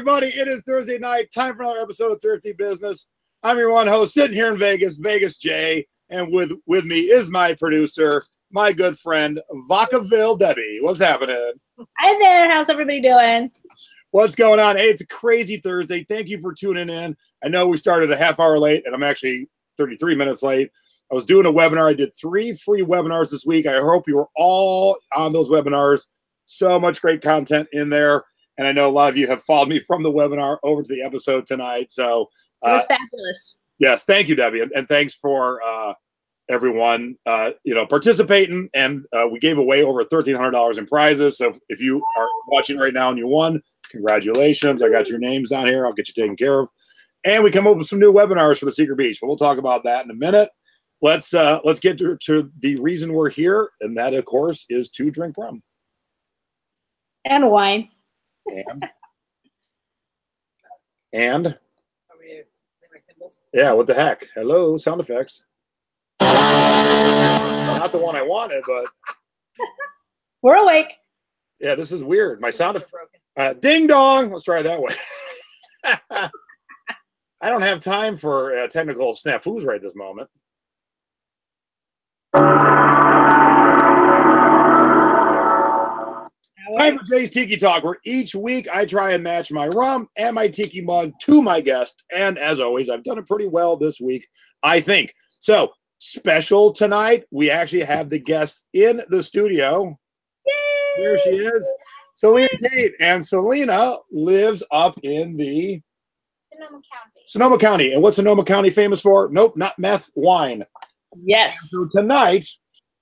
everybody? It is Thursday night. Time for another episode of Thrifty Business. I'm your one host, sitting here in Vegas, Vegas Jay, and with me is my producer, my good friend, Vacaville Debbie. What's happening? Hi there. How's everybody doing? What's going on? Hey, it's a crazy Thursday. Thank you for tuning in. I know we started a half hour late, and I'm actually 33 minutes late. I was doing a webinar. I did 3 free webinars this week. I hope you were all on those webinars. So much great content in there. And I know a lot of you have followed me from the webinar over to the episode tonight. So it was fabulous. Yes, thank you, Debbie, and thanks for everyone participating. And we gave away over $1,300 in prizes. So if you are watching right now and you won, congratulations! I got your names down here. I'll get you taken care of. And we come up with some new webinars for the Secret Beach, but we'll talk about that in a minute. Let's get to the reason we're here, and that, of course, is to drink rum and wine. And yeah, what the heck? Hello, sound effects. Not the one I wanted, but we're awake. Yeah, this is weird. My sound effect. Ding dong. Let's try it that way. I don't have time for technical snafus right this moment. Time for Jay's Tiki Talk, where each week I try and match my rum and my tiki mug to my guest. And as always, I've done it pretty well this week, I think. So, special tonight, we actually have the guest in the studio. Yay! There she is, Selena and Kate. And Selena lives up in the Sonoma County. And what's Sonoma County famous for? Nope, not meth, wine. Yes. And so tonight,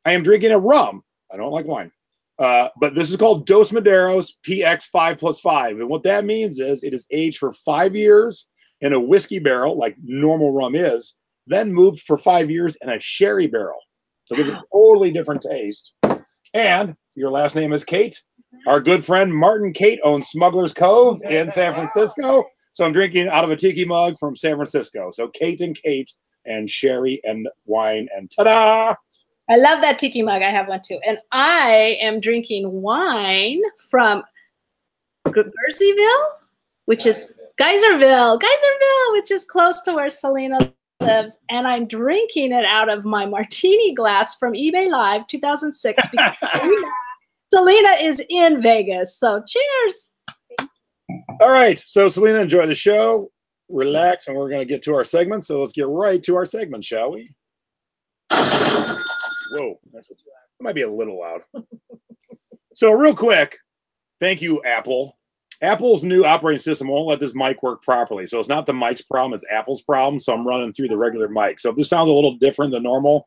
I am drinking a rum. I don't like wine. But this is called Dos Maderos PX 5+5. And what that means is it is aged for 5 years in a whiskey barrel, like normal rum is, then moved for 5 years in a sherry barrel. So there's a totally different taste. And your last name is Kate. Our good friend Martin Kate owns Smuggler's Cove in San Francisco. So I'm drinking out of a tiki mug from San Francisco. So Kate and sherry and wine, and ta-da! I love that tiki mug. I have one too. And I am drinking wine from Geyserville, which is Geyserville, which is close to where Selena lives. And I'm drinking it out of my martini glass from eBay Live 2006 because Selena is in Vegas. So cheers. All right. So Selena, enjoy the show. Relax, and we're going to get to our segment. So let's get right to our segment, shall we? Whoa, that might be a little loud. So real quick, thank you, Apple. Apple's new operating system won't let this mic work properly. So it's not the mic's problem, it's Apple's problem. So I'm running through the regular mic. So if this sounds a little different than normal,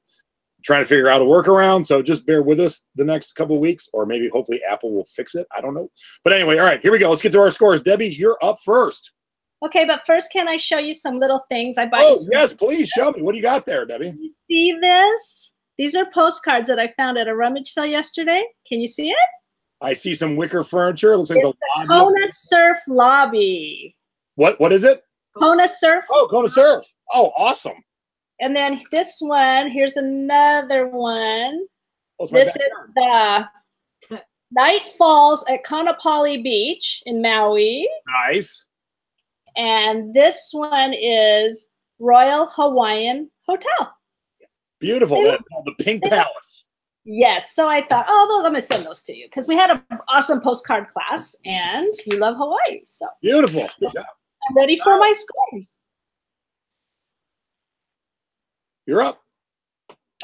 I'm trying to figure out a workaround. So just bear with us the next couple of weeks, or maybe hopefully Apple will fix it. I don't know. But anyway, all right, here we go. Let's get to our scores. Debbie, you're up first. Okay, but first, can I show you some little things I bought? Oh, yes, please show me. What do you got there, Debbie? You see this? These are postcards that I found at a rummage sale yesterday. Can you see it? I see some wicker furniture. It looks like the lobby. Kona Surf Lobby. What is it? Kona Surf. Oh, Kona Surf. Oh, awesome. And then this one, here's another one. This is the Night Falls at Kaanapali Beach in Maui. Nice. And this one is Royal Hawaiian Hotel. Beautiful. That's called the Pink Palace. Yes. So I thought, oh, I'm going to send those to you because we had an awesome postcard class and you love Hawaii. So beautiful. Good job. I'm ready for my scores. You're up.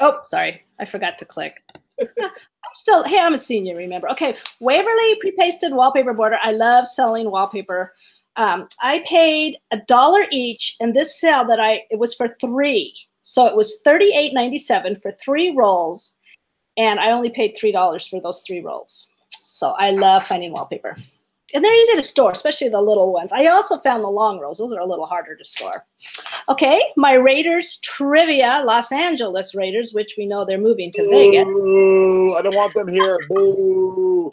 Oh, sorry. I forgot to click. I'm a senior, remember. Okay. Waverly pre-pasted wallpaper border. I love selling wallpaper. I paid $1 each in this sale it was for 3. So it was $38.97 for 3 rolls. And I only paid $3 for those 3 rolls. So I love finding wallpaper. And they're easy to store, especially the little ones. I also found the long rolls. Those are a little harder to store. Okay, my Raiders trivia, Los Angeles Raiders, which we know they're moving to Vegas. Boo, I don't want them here. Boo.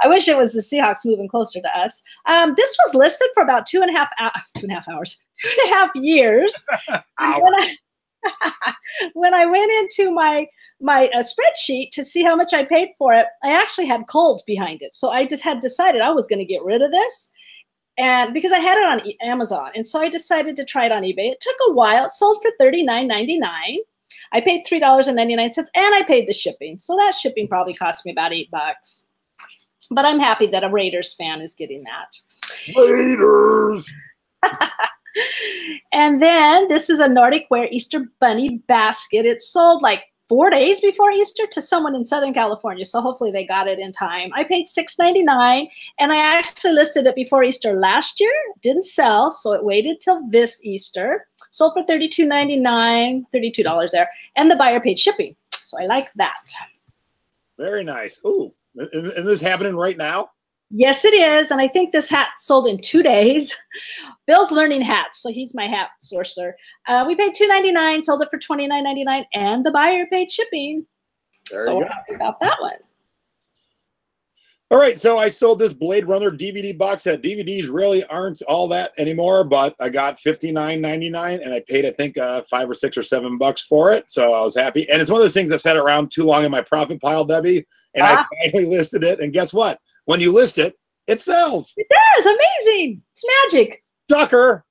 I wish it was the Seahawks moving closer to us. This was listed for about 2.5 years. When I went into my spreadsheet to see how much I paid for it, I actually had cold behind it. So I just had decided I was going to get rid of this. And because I had it on Amazon, and so I decided to try it on eBay. It took a while. It sold for $39.99. I paid $3.99, and I paid the shipping. So that shipping probably cost me about $8. But I'm happy that a Raiders fan is getting that. Raiders! And then this is a Nordic Ware Easter Bunny basket. It sold like 4 days before Easter to someone in Southern California. So hopefully they got it in time. I paid $6.99, and I actually listed it before Easter last year. Didn't sell, so it waited till this Easter. Sold for $32.99, $32 there. And the buyer paid shipping. So I like that. Very nice. Ooh, is this happening right now? Yes, it is. And I think this hat sold in 2 days. Bill's learning hats, so he's my hat sourcer. We paid $2.99, sold it for $29.99, and the buyer paid shipping. So we're happy about that one. All right, so I sold this Blade Runner DVD box set. DVDs really aren't all that anymore, but I got $59.99, and I paid, I think, $5 or $6 or $7 for it. So I was happy. And it's one of those things that sat around too long in my profit pile, Debbie, and I finally listed it. And guess what? When you list it, it sells. It does. Amazing. It's magic. Shocker.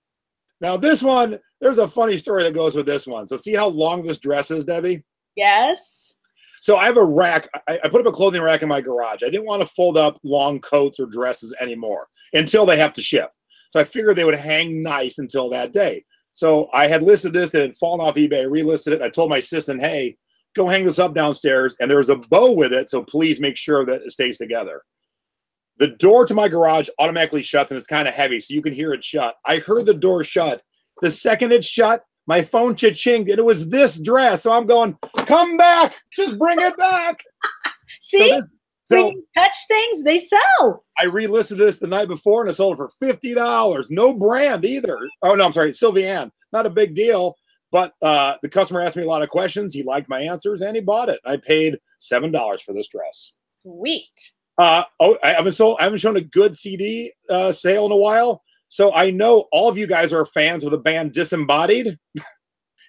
Now this one, there's a funny story that goes with this one. So see how long this dress is, Debbie? Yes. So I have a rack. I put up a clothing rack in my garage. I didn't want to fold up long coats or dresses anymore until they have to ship. So I figured they would hang nice until that day. So I had listed this. It had fallen off eBay. I relisted it. I told my assistant, hey, go hang this up downstairs. And there's a bow with it. So please make sure that it stays together. The door to my garage automatically shuts, and it's kind of heavy, so you can hear it shut. I heard the door shut. The second it shut, my phone cha-chinged, and it was this dress. So I'm going, come back. Just bring it back. See? When you touch things, they sell. I relisted this the night before, and I sold it for $50. No brand either. Oh, no, I'm sorry. Sylviane. Not a big deal. But the customer asked me a lot of questions. He liked my answers, and he bought it. I paid $7 for this dress. Sweet. I haven't shown a good CD sale in a while. So I know all of you guys are fans of the band Disembodied.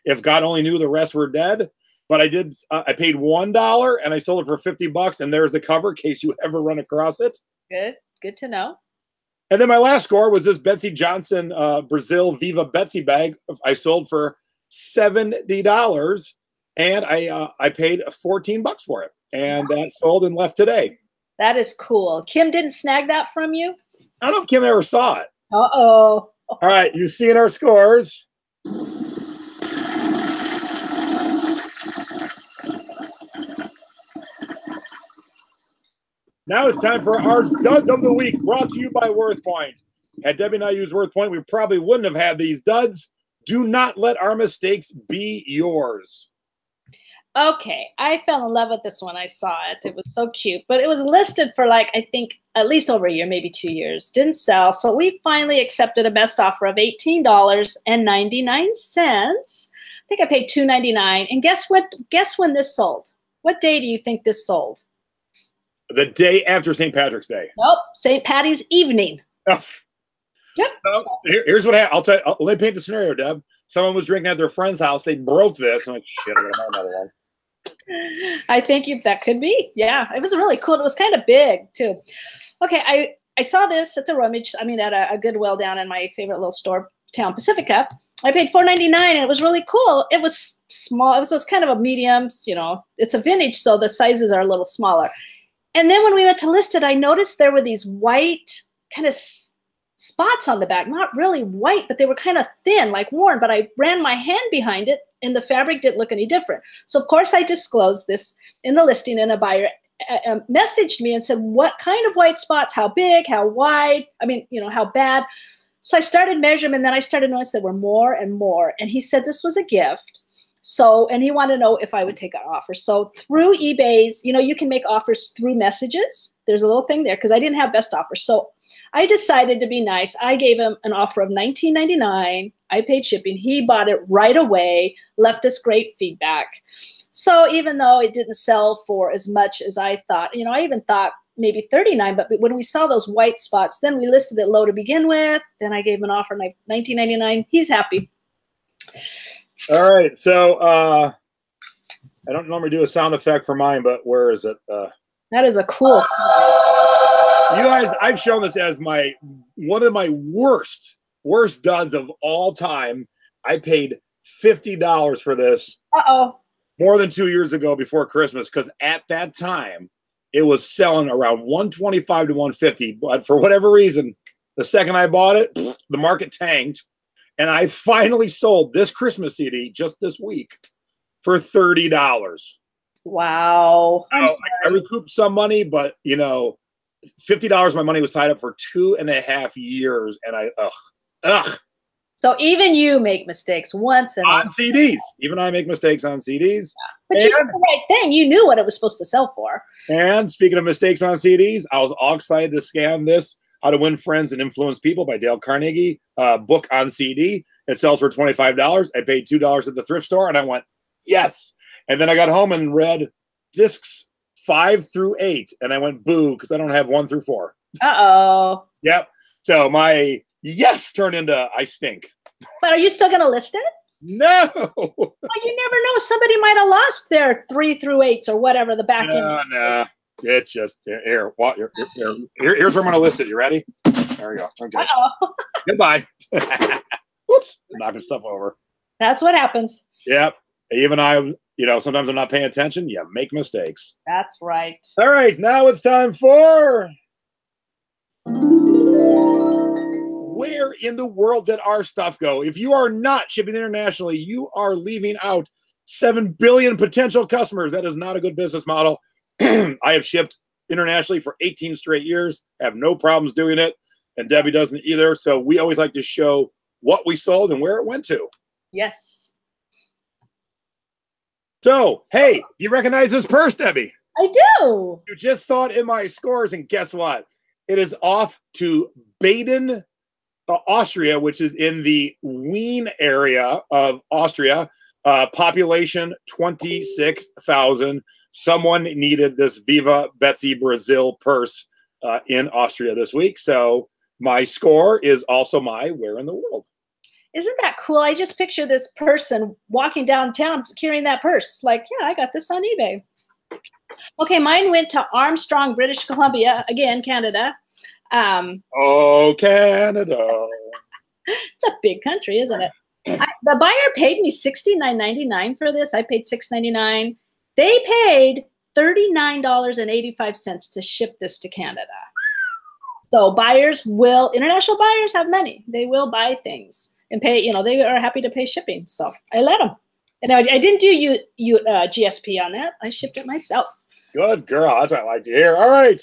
If God only knew the rest were dead. But I did. I paid $1 and I sold it for $50. And there's the cover in case you ever run across it. Good to know. And then my last score was this Betsy Johnson Brazil Viva Betsy bag. I sold for $70, and I paid $14 for it. And that sold and left today. That is cool. Kim didn't snag that from you? I don't know if Kim ever saw it. Uh-oh. All right, you've seen our scores. Now it's time for our duds of the week, brought to you by WorthPoint. Had Debbie not used WorthPoint, we probably wouldn't have had these duds. Do not let our mistakes be yours. Okay, I fell in love with this one. I saw it. It was so cute. But it was listed for like, I think, at least over a year, maybe 2 years. Didn't sell. So we finally accepted a best offer of $18.99. I think I paid $2.99. And guess what? Guess when this sold? What day do you think this sold? The day after St. Patrick's Day. Nope, St. Patty's evening. Oh. Yep. Here's what happened. I'll tell you. Let me paint the scenario, Deb. Someone was drinking at their friend's house. They broke this. I'm like, shit, I'm going to have another one. I think that could be. Yeah, it was really cool. It was kind of big, too. Okay, I saw this at the rummage. I mean, at a Goodwill down in my favorite little store, town Pacifica. I paid $4.99, and it was really cool. It was small. It was kind of a medium, you know. It's a vintage, so the sizes are a little smaller. And then when we went to list it, I noticed there were these white kind of spots on the back. Not really white, but they were kind of thin, like worn. But I ran my hand behind it, and the fabric didn't look any different. So, of course, I disclosed this in the listing, and a buyer messaged me and said, what kind of white spots, how big, how wide, I mean, you know, how bad. So I started measuring, and then I started noticing there were more and more. And he said this was a gift. So, and he wanted to know if I would take an offer. So through eBay's, you know, you can make offers through messages. There's a little thing there because I didn't have best offers. So I decided to be nice. I gave him an offer of $19.99. I paid shipping. He bought it right away, left us great feedback. So even though it didn't sell for as much as I thought, you know, I even thought maybe $39, but when we saw those white spots, then we listed it low to begin with. Then I gave him an offer of $19.99. He's happy. All right, so I don't normally do a sound effect for mine, but where is it? That is a cool. guys, I've shown this as one of my worst duds of all time. I paid $50 for this. More than 2 years ago before Christmas, because at that time it was selling around 125 to 150. But for whatever reason, the second I bought it, the market tanked, and I finally sold this Christmas CD just this week for $30. Wow! I recouped some money, but you know, $50 of my money was tied up for 2.5 years, and ugh. So even you make mistakes once in on CDs. Even I make mistakes on CDs. But you did the right thing. You knew what it was supposed to sell for. And speaking of mistakes on CDs, I was all excited to scan this How to Win Friends and Influence People by Dale Carnegie book on CD. It sells for $25. I paid $2 at the thrift store, and I went, yes. And then I got home and read discs 5 through 8, and I went, boo, because I don't have 1 through 4. Uh-oh. Yep. So my yes turned into I stink. But are you still going to list it? No. Well, you never know. Somebody might have lost their 3 through 8s or whatever, the back end. No. It's just here. Here's where I'm going to list it. You ready? There we go. Okay. Uh-oh. Goodbye. Whoops. Knocking stuff over. That's what happens. Yep. Even I, you know, sometimes I'm not paying attention. You make mistakes. That's right. All right. Now it's time for... Where in the world did our stuff go? If you are not shipping internationally, you are leaving out 7 billion potential customers. That is not a good business model. I have shipped internationally for 18 straight years. I have no problems doing it. And Debbie doesn't either. So we always like to show what we sold and where it went to. Yes. So, hey, do you recognize this purse, Debbie? I do. You just saw it in my scores, and guess what? It is off to Baden, Austria, which is in the Wien area of Austria. Population 26,000. Someone needed this Viva Betsy Brazil purse in Austria this week. So my score is also my where in the world. Isn't that cool? I just picture this person walking downtown carrying that purse. Like, yeah, I got this on eBay. Okay, mine went to Armstrong, British Columbia. Again, Canada. Oh, Canada. It's a big country, isn't it? The buyer paid me $69.99 for this. I paid $6.99. They paid $39.85 to ship this to Canada. So international buyers have money. They will buy things and pay, you know, they are happy to pay shipping. So I let them. And I didn't do GSP on that. I shipped it myself. Good girl. That's what I like to hear. All right.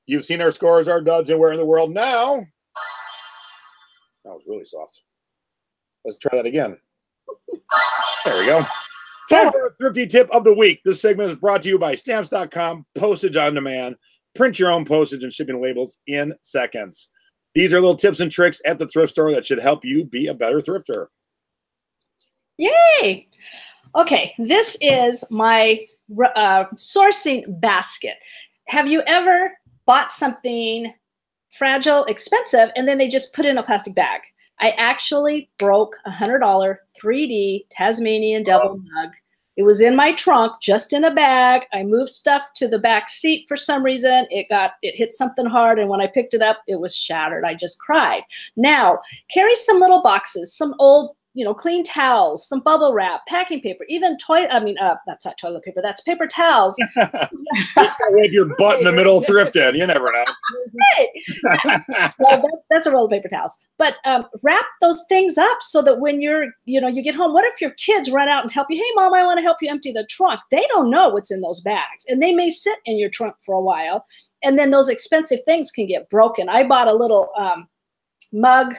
You've seen our scores, our duds, and where in the world now. That was really soft. Let's try that again. There we go. Time for a thrifty tip of the week. This segment is brought to you by Stamps.com. Postage on demand. Print your own postage and shipping labels in seconds. These are little tips and tricks at the thrift store that should help you be a better thrifter. Yay! Okay, this is my sourcing basket. Have you ever bought something fragile, expensive, and then they just put it in a plastic bag? I actually broke a $100 3D Tasmanian devil mug. It was in my trunk, just in a bag. I moved stuff to the back seat for some reason. It hit something hard, and when I picked it up, it was shattered. I just cried. Now, carry some little boxes, some old, clean towels, some bubble wrap, packing paper, even that's not toilet paper, that's paper towels. Wipe your butt in the middle thrifting. You never know. Right. Well, that's a roll of paper towels. But wrap those things up so that when you get home, what if your kids run out and help you? Hey, Mom, I want to help you empty the trunk. They don't know what's in those bags, and they may sit in your trunk for a while, and then those expensive things can get broken. I bought a little mug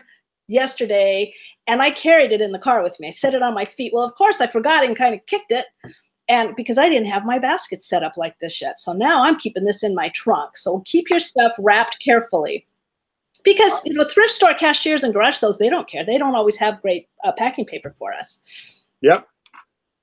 yesterday, and I carried it in the car with me. I set it on my feet. Well, of course, I forgot it and kind of kicked it, and because I didn't have my basket set up like this yet. So now I'm keeping this in my trunk. So keep your stuff wrapped carefully, because thrift store cashiers and garage sales, they don't care. They don't always have great packing paper for us. Yep.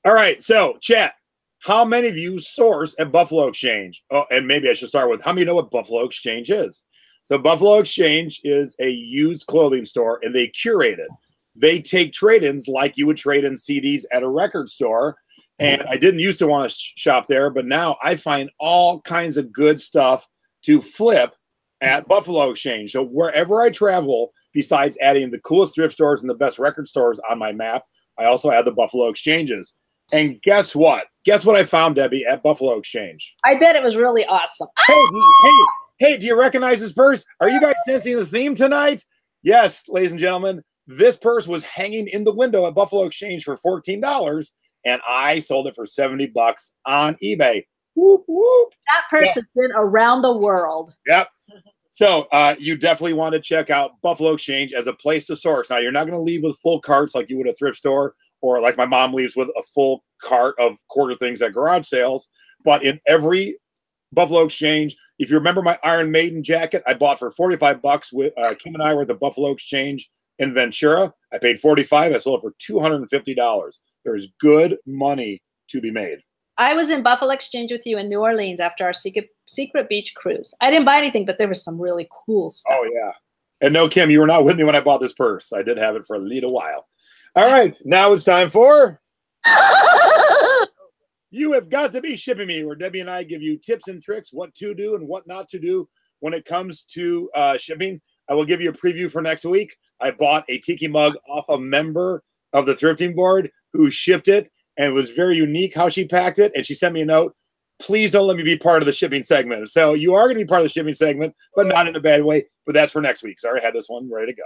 All right. So chat, how many of you source at Buffalo Exchange? Oh, and maybe I should start with how many know what Buffalo Exchange is? So Buffalo Exchange is a used clothing store, and they curate it. They take trade-ins like you would trade in CDs at a record store. And I didn't used to want to shop there, but now I find all kinds of good stuff to flip at Buffalo Exchange. So wherever I travel, besides adding the coolest thrift stores and the best record stores on my map, I also add the Buffalo Exchanges. And guess what? Guess what I found, Debbie, at Buffalo Exchange? I bet it was really awesome. Hey, do you recognize this purse? Are you guys sensing the theme tonight? Yes, ladies and gentlemen, this purse was hanging in the window at Buffalo Exchange for $14, and I sold it for $70 on eBay. Whoop, whoop. That purse has been around the world. Yep. So you definitely want to check out Buffalo Exchange as a place to source. Now, you're not going to leave with full carts like you would a thrift store, or like my mom leaves with a full cart of quarter things at garage sales. But in every Buffalo Exchange, if you remember my Iron Maiden jacket, I bought for $45 with Kim and I were at the Buffalo Exchange in Ventura. I paid $45. I sold it for $250. There's good money to be made. I was in Buffalo Exchange with you in New Orleans after our secret beach cruise. I didn't buy anything, but there was some really cool stuff. Oh, yeah. And no, Kim, you were not with me when I bought this purse. I did have it for a little while. All right. Now it's time for You Have Got to Be Shipping Me, where Debbie and I give you tips and tricks, what to do and what not to do when it comes to shipping. I will give you a preview for next week. I bought a tiki mug off a member of the thrifting board who shipped it, and it was very unique how she packed it. And she sent me a note. Please don't let me be part of the shipping segment. So you are going to be part of the shipping segment, but not in a bad way. But that's for next week. So I already had this one ready to go.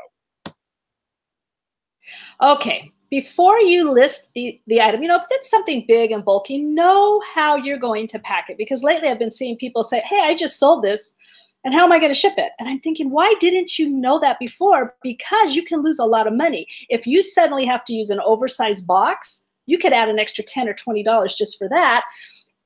Okay. Before you list the item, if it's something big and bulky, know how you're going to pack it. Because lately I've been seeing people say, hey, I just sold this, and how am I going to ship it? And I'm thinking, why didn't you know that before? Because you can lose a lot of money. If you suddenly have to use an oversized box, you could add an extra $10 or $20 just for that.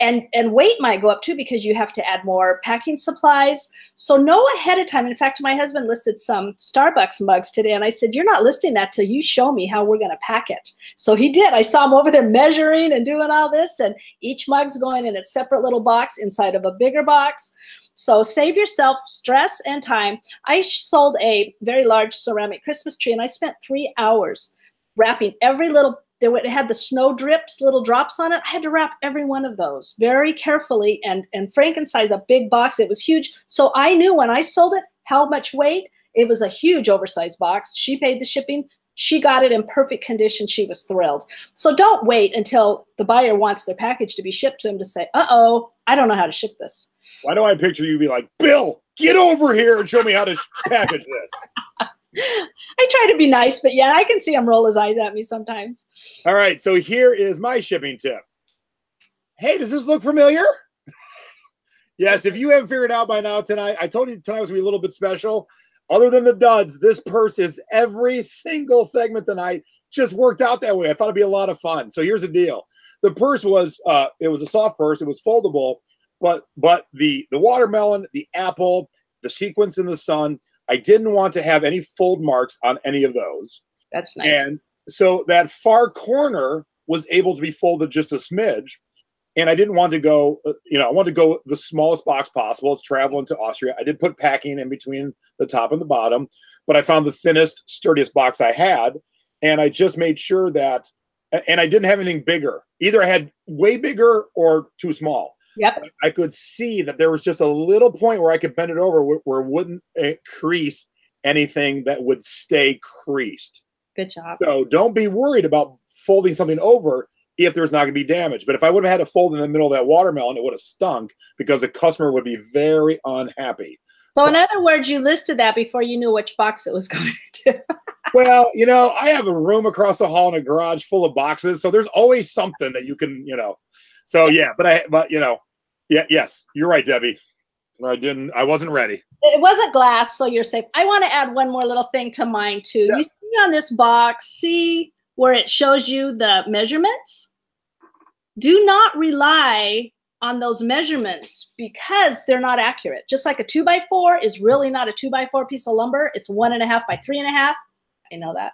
And weight might go up too because you have to add more packing supplies. So know ahead of time. In fact, my husband listed some Starbucks mugs today, and I said, you're not listing that till you show me how we're going to pack it. So he did. I saw him over there measuring and doing all this, and each mug's going in its separate little box inside of a bigger box. So save yourself stress and time. I sold a very large ceramic Christmas tree, and I spent 3 hours wrapping every little. It had the snow drips, little drops on it. I had to wrap every one of those very carefully and Frankensize a big box. It was huge. So I knew when I sold it how much weight. It was a huge oversized box. She paid the shipping. She got it in perfect condition. She was thrilled. So don't wait until the buyer wants their package to be shipped to them to say, uh-oh, I don't know how to ship this. Why do I picture you be like, Bill, get over here and show me how to package this? I try to be nice, but yeah, I can see him roll his eyes at me sometimes. All right, so here is my shipping tip. Hey, does this look familiar? Yes, if you haven't figured out by now tonight, I told you tonight was going to be a little bit special. Other than the duds, this purse is every single segment tonight just worked out that way. I thought it'd be a lot of fun. So here's the deal. The purse was, it was a soft purse. It was foldable, but the watermelon, the apple, the sequins in the sun, I didn't want to have any fold marks on any of those. That's nice. And so that far corner was able to be folded just a smidge. And I didn't want to go, I wanted to go the smallest box possible. It's traveling to Austria. I did put packing in between the top and the bottom, but I found the thinnest, sturdiest box I had. And I just made sure that, and I didn't have anything bigger. Either I had way bigger or too small. Yep. I could see that there was just a little point where I could bend it over where it wouldn't crease anything that would stay creased. Good job. So don't be worried about folding something over if there's not going to be damage. But if I would have had to fold in the middle of that watermelon, it would have stunk because the customer would be very unhappy. So in other words, you listed that before you knew which box it was going to. Well, I have a room across the hall in a garage full of boxes. So there's always something that you can, So yeah, yes, you're right, Debbie. I wasn't ready. It wasn't glass, so you're safe. I want to add one more little thing to mine too. Yes. You see on this box, see where it shows you the measurements? Do not rely on those measurements because they're not accurate. Just like a 2x4 is really not a 2x4 piece of lumber. It's 1.5 by 3.5. I know that.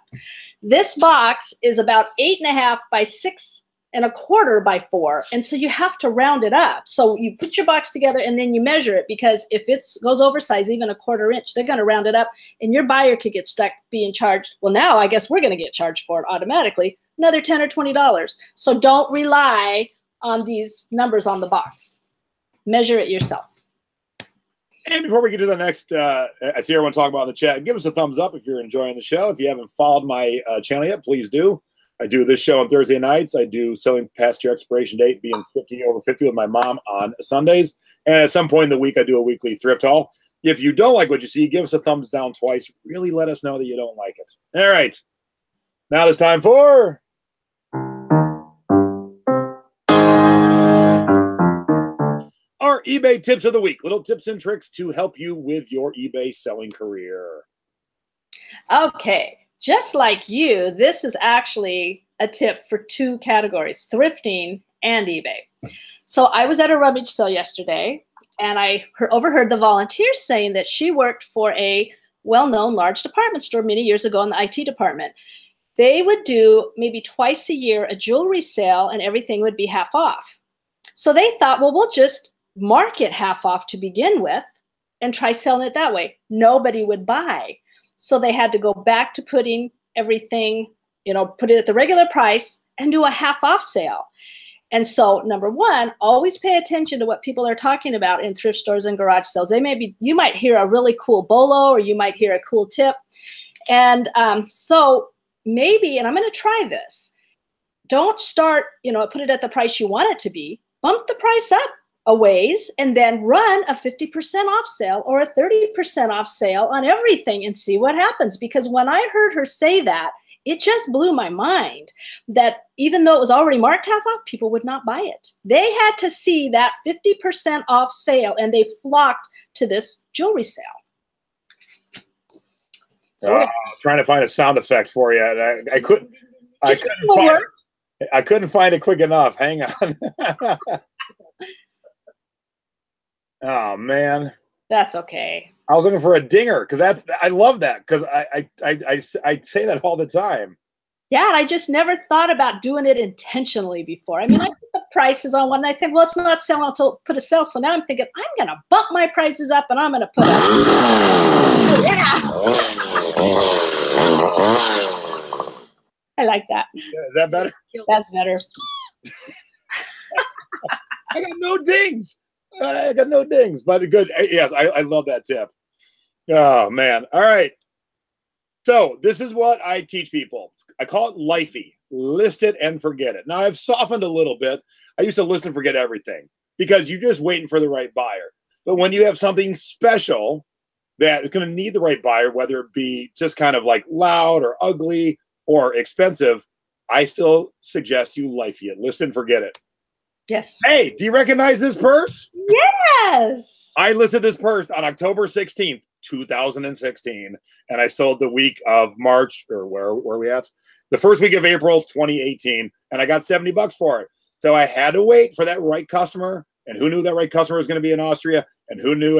This box is about 8.5 by 6.25 by 4. And so you have to round it up. So you put your box together and then you measure it, because if it goes oversized, even 1/4 inch, they're going to round it up and your buyer could get stuck being charged. Well, now I guess we're going to get charged for it automatically, another $10 or $20. So don't rely on these numbers on the box. Measure it yourself. And before we get to the next, I see everyone talking about in the chat. Give us a thumbs up if you're enjoying the show. If you haven't followed my channel yet, please do. I do this show on Thursday nights. I do selling past your expiration date, being 50 over 50 with my mom on Sundays. And at some point in the week, I do a weekly thrift haul. If you don't like what you see, give us a thumbs down twice. Really let us know that you don't like it. All right. Now it's time for... our eBay tips of the week. Little tips and tricks to help you with your eBay selling career. Okay. Just like you, this is actually a tip for two categories, thrifting and eBay. So I was at a rummage sale yesterday, and I overheard the volunteer saying that she worked for a well-known large department store many years ago in the IT department. They would do maybe twice a year a jewelry sale, and everything would be half off. So they thought, well, we'll just mark it half off to begin with and try selling it that way. Nobody would buy. So they had to go back to putting everything, put it at the regular price and do a half off sale. And so, number one, always pay attention to what people are talking about in thrift stores and garage sales. You might hear a really cool bolo, or you might hear a cool tip. And so maybe, and I'm going to try this, don't start, put it at the price you want it to be, bump the price up a ways, and then run a 50% off sale or a 30% off sale on everything and see what happens. Because when I heard her say that, it just blew my mind that even though it was already marked half off, people would not buy it. They had to see that 50% off sale, and they flocked to this jewelry sale. So trying to find a sound effect for you. And I couldn't find it quick enough. Hang on. Oh man, that's okay. I was looking for a dinger because I love that because I say that all the time. Yeah, and I just never thought about doing it intentionally before. I mean, I put the prices on one, and I think, well, it's not selling until put a sale. So now I'm thinking I'm gonna bump my prices up, and I'm gonna put yeah. I like that. Yeah, is that better? That's better. I got no dings. I got no dings, but good. Yes, I love that tip. Oh, man. All right. So this is what I teach people. I call it lifey. List it and forget it. Now, I've softened a little bit. I used to list and forget everything because you're just waiting for the right buyer. But when you have something special that is going to need the right buyer, whether it be just kind of like loud or ugly or expensive, I still suggest you lifey it. List and forget it. Yes. Hey, do you recognize this purse? Yes. I listed this purse on October 16th, 2016, and I sold the week of March, or where are we at? The first week of April, 2018, and I got $70 for it. So I had to wait for that right customer, and who knew that right customer was going to be in Austria, and who knew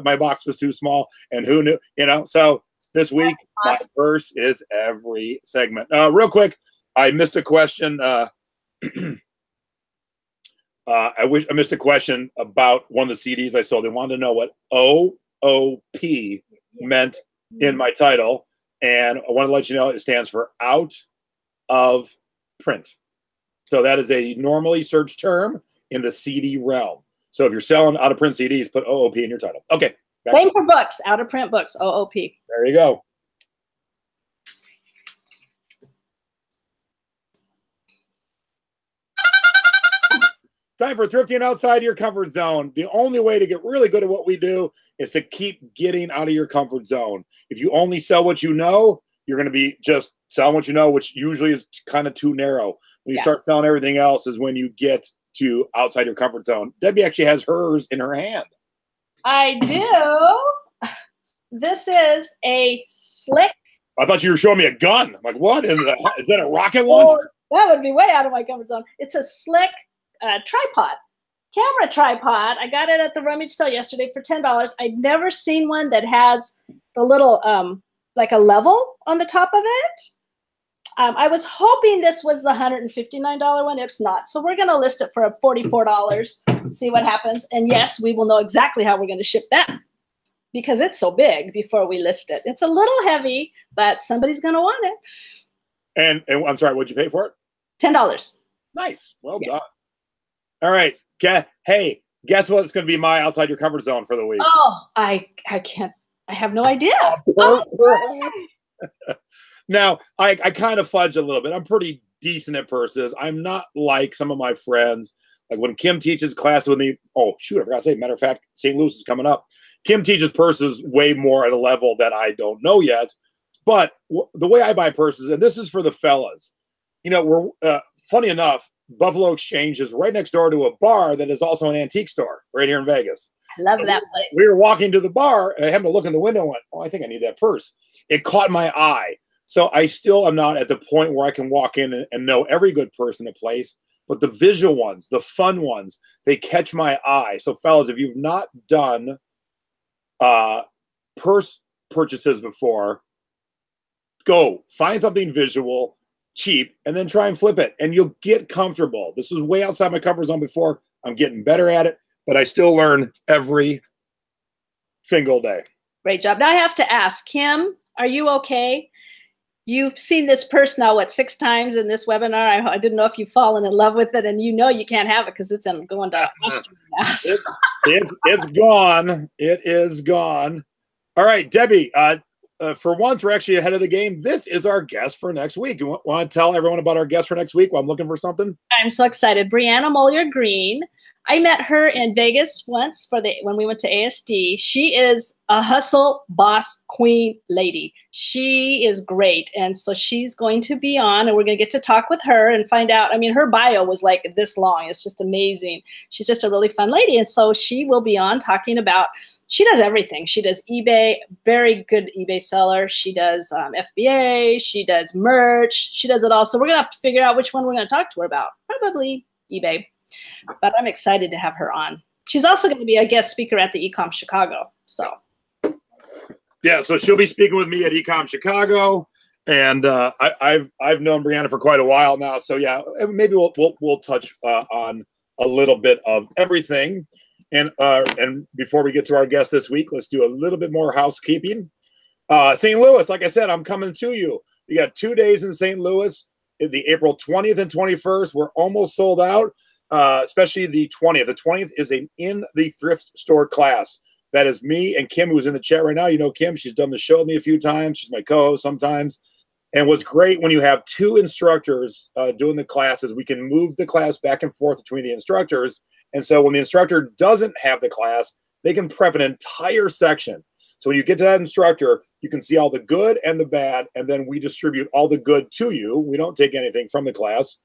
my box was too small, and who knew, so this week, my purse is every segment. Real quick, I missed a question. I missed a question about one of the CDs I sold. They wanted to know what OOP meant in my title, and I want to let you know it stands for out of print. So that is a normally searched term in the CD realm. So if you're selling out of print CDs, put OOP in your title. Okay. Same for books, out of print books, OOP. There you go. Time for thrifting outside your comfort zone. The only way to get really good at what we do is to keep getting out of your comfort zone. If you only sell what you know, you're going to be just selling what you know, which usually is kind of too narrow. When you start selling everything else is when you get to outside your comfort zone. Debbie actually has hers in her hand. I do. This is a slick. I thought you were showing me a gun. I'm like, what? Is that a rocket launcher? That would be way out of my comfort zone. It's a slick camera tripod. I got it at the rummage sale yesterday for $10. I'd never seen one that has the little like a level on the top of it. I was hoping this was the $159 one. It's not. So we're going to list it for $44, see what happens. And yes, we will know exactly how we're going to ship that because it's so big before we list it. It's a little heavy, but somebody's going to want it. And I'm sorry, what'd you pay for it? $10. Nice. Well done. All right. Hey, Guess what's going to be my outside your comfort zone for the week? Oh, I can't. I have no idea. Now, I kind of fudge a little bit. I'm pretty decent at purses. I'm not like some of my friends. Like when Kim teaches class with me. Oh, shoot, I forgot to say. Matter of fact, St. Louis is coming up. Kim teaches purses way more at a level that I don't know yet. But the way I buy purses, and this is for the fellas, you know, we're funny enough, Buffalo Exchange is right next door to a bar that is also an antique store right here in Vegas. I love that place. We were walking to the bar, and I happened to look in the window and went, oh, I think I need that purse. It caught my eye. So I still am not at the point where I can walk in and know every good purse in a place. But the visual ones, the fun ones, they catch my eye. So fellas, if you've not done purse purchases before, go find something visual, cheap, and then try and flip it, and you'll get comfortable. This was way outside my comfort zone before. I'm getting better at it, but I still learn every single day. Great job. Now I have to ask, Kim, are you okay? You've seen this purse now, what, 6 times in this webinar? I didn't know if you've fallen in love with it, and you know you can't have it because it's going to Australia now. It's gone. It is gone. All right, Debbie, for once, we're actually ahead of the game. This is our guest for next week. You want to tell everyone about our guest for next week while I'm looking for something? I'm so excited. Brianna Mollier-Green. I met her in Vegas once when we went to ASD. She is a hustle boss queen lady. She is great. And so she's going to be on, and we're going to get to talk with her and find out. I mean, her bio was like this long. It's just amazing. She's just a really fun lady. And so she will be on talking about, she does everything. She does eBay, very good eBay seller. She does FBA. She does merch. She does it all. So we're going to have to figure out which one we're going to talk to her about. Probably eBay. But I'm excited to have her on. She's also going to be a guest speaker at the Ecom Chicago. So, yeah, so she'll be speaking with me at Ecom Chicago, and I've known Brianna for quite a while now. So yeah, maybe we'll touch on a little bit of everything. And before we get to our guest this week, let's do a little bit more housekeeping. St. Louis, like I said, I'm coming to you. We got 2 days in St. Louis, the April 20th and 21st. We're almost sold out. Especially the 20th. The 20th is in the thrift store class. That is me and Kim, who's in the chat right now. You know Kim, she's done the show with me a few times. She's my co-host sometimes. And what's great when you have 2 instructors doing the classes, we can move the class back and forth between the instructors. And so when the instructor doesn't have the class, they can prep an entire section. So when you get to that instructor, you can see all the good and the bad, and then we distribute all the good to you. We don't take anything from the class.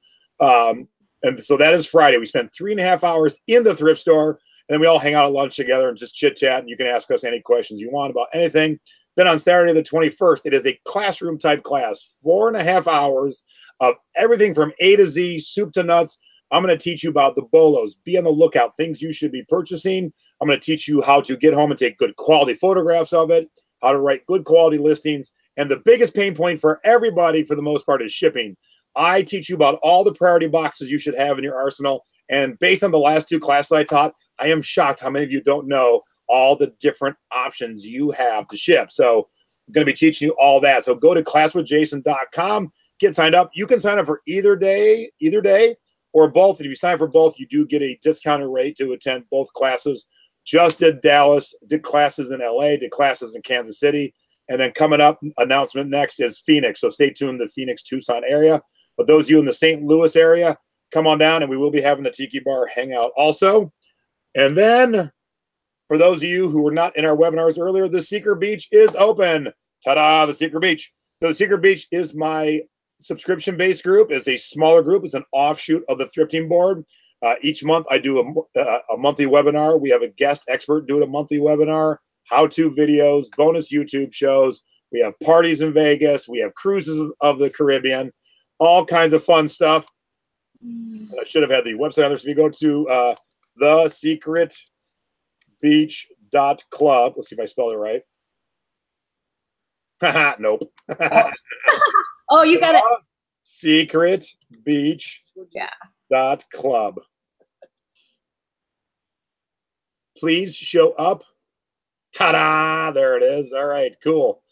And so that is Friday. We spend 3.5 hours in the thrift store, and then we all hang out at lunch together and just chit chat. And you can ask us any questions you want about anything. Then on Saturday, the 21st, it is a classroom type class, 4.5 hours of everything from A to Z, soup to nuts. I'm going to teach you about the bolos. Be on the lookout, things you should be purchasing. I'm going to teach you how to get home and take good quality photographs of it, how to write good quality listings. And the biggest pain point for everybody, for the most part, is shipping. I teach you about all the priority boxes you should have in your arsenal. And based on the last 2 classes I taught, I am shocked how many of you don't know all the different options you have to ship. So I'm going to be teaching you all that. So go to classwithjason.com, get signed up. You can sign up for either day or both. And if you sign up for both, you do get a discounted rate to attend both classes. Just did Dallas, did classes in LA, did classes in Kansas City. And then coming up, announcement next is Phoenix. So stay tuned to the Phoenix, Tucson area. But those of you in the St. Louis area, come on down, and we will be having a tiki bar hangout also. And then for those of you who were not in our webinars earlier, the Secret Beach is open. Ta-da, the Secret Beach. So the Secret Beach is my subscription-based group. It's a smaller group. It's an offshoot of the thrifting board. Each month I do a monthly webinar. We have a guest expert doing a monthly webinar, how-to videos, bonus YouTube shows. We have parties in Vegas. We have cruises of the Caribbean. All kinds of fun stuff. And I should have had the website on there. So if you go to thesecretbeach.club, let's see if I spelled it right. Nope. Oh, you got it. Secretbeach.club. Please show up. Ta-da! There it is. All right, cool.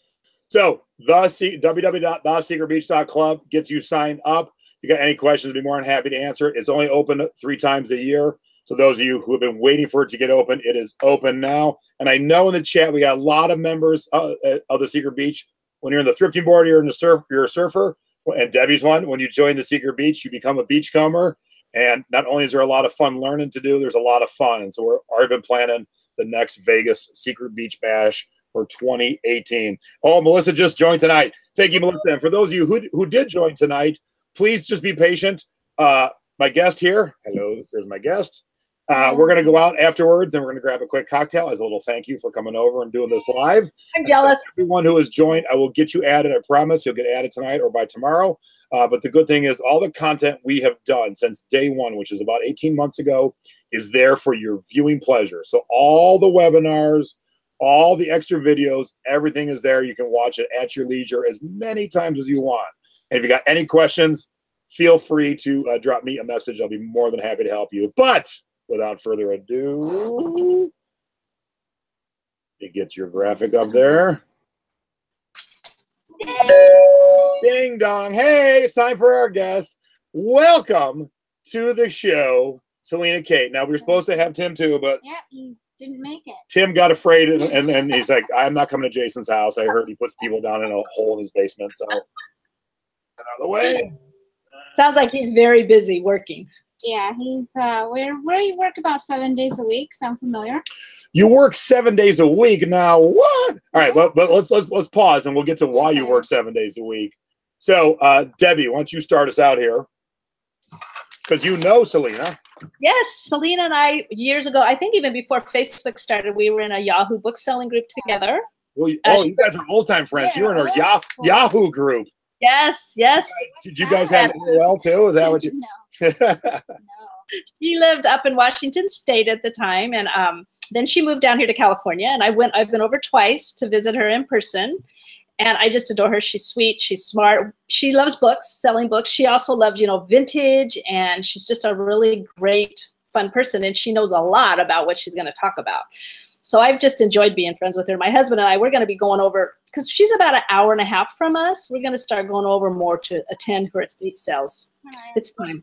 So www.thesecretbeach.club gets you signed up. If you got any questions, I'd be more than happy to answer it. It's only open 3 times a year. So those of you who have been waiting for it to get open, it is open now. And I know in the chat we got a lot of members of the Secret Beach. When you're in the thrifting board, you're a surfer. And Debbie's one. When you join the Secret Beach, you become a beachcomber. And not only is there a lot of fun learning to do, there's a lot of fun. And so we're already been planning the next Vegas Secret Beach Bash for 2018. Oh, Melissa just joined tonight. Thank you, Melissa. And for those of you who did join tonight, please just be patient. My guest here, hello, there's my guest. We're going to go out afterwards and we're going to grab a quick cocktail as a little thank you for coming over and doing this live. I'm jealous. So everyone who has joined, I will get you added. I promise you'll get added tonight or by tomorrow. But the good thing is all the content we have done since day one, which is about 18 months ago, is there for your viewing pleasure. So all the webinars, all the extra videos, everything is there. You can watch it at your leisure as many times as you want. And if you got any questions, feel free to drop me a message. I'll be more than happy to help you. But without further ado, you get your graphic up there. Ding dong. Hey, it's time for our guest. Welcome to the show, Selena Kate. Now, we were supposed to have Tim too, but yeah, he didn't make it. Tim got afraid and he's like, I'm not coming to Jason's house. I heard he puts people down in a hole in his basement. So, get out of the way. Sounds like he's very busy working. Yeah, he's we work about 7 days a week, so I'm familiar. You work 7 days a week now. What? All right, but let's pause and we'll get to why you work 7 days a week. So, Debbie, why don't you start us out here? Because you know Selena. Yes, Selena and I years ago, I think even before Facebook started, we were in a Yahoo book selling group together. Well, you guys are old-time friends. Yeah, You were in our Yahoo group. Yes, yes. Did you guys have AOL too? Is that what you? No. No. She lived up in Washington State at the time, and then she moved down here to California, and I've been over twice to visit her in person, and I just adore her. She's sweet, she's smart, she loves books, selling books. She also loves, vintage, and she's just a really great, fun person, and she knows a lot about what she's going to talk about. So I've just enjoyed being friends with her. My husband and I, we're going to be going over, because she's about an hour and a half from us, we're going to start going over more to attend her estate sales. Right. It's time.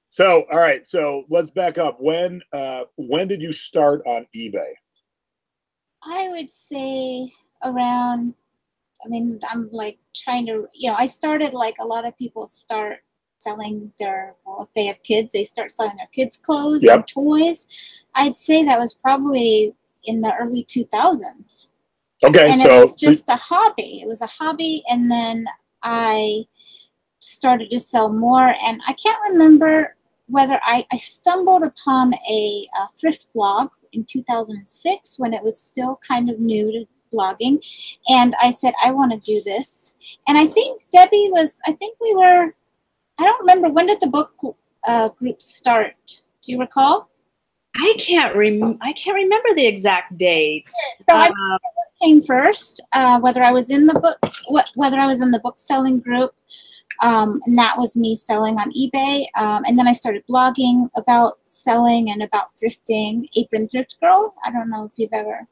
So, all right. So let's back up. When did you start on eBay? I would say around, I'm like trying to, I started like a lot of people start selling if they have kids, they start selling their kids' clothes and toys. I'd say that was probably in the early 2000s. Okay. And it was just a hobby. It was a hobby. And then I started to sell more. And I can't remember whether I stumbled upon a thrift blog in 2006 when it was still kind of new to blogging. And I said, I want to do this. And I think Debbie I don't remember, when did the book group start? Do you recall? I can't remember the exact date. So I what came first, whether I was in the book selling group, and that was me selling on eBay, and then I started blogging about selling and about thrifting. Apron Thrift Girl. I don't know if you've ever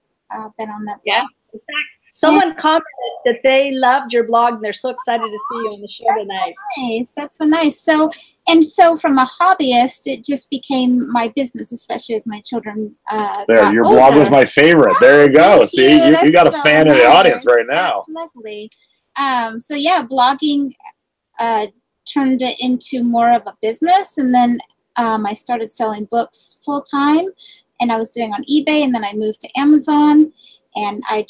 been on that blog. Yeah. In fact, someone commented that they loved your blog and they're so excited to see you on the show tonight. So nice. That's so nice. So from a hobbyist, it just became my business, especially as my children there. Your older. blog was my favorite. There you go. Thank See, you got a fan in the audience right now. That's lovely. So yeah, blogging turned it into more of a business, and then I started selling books full time, and I was doing on eBay, and then I moved to Amazon. And I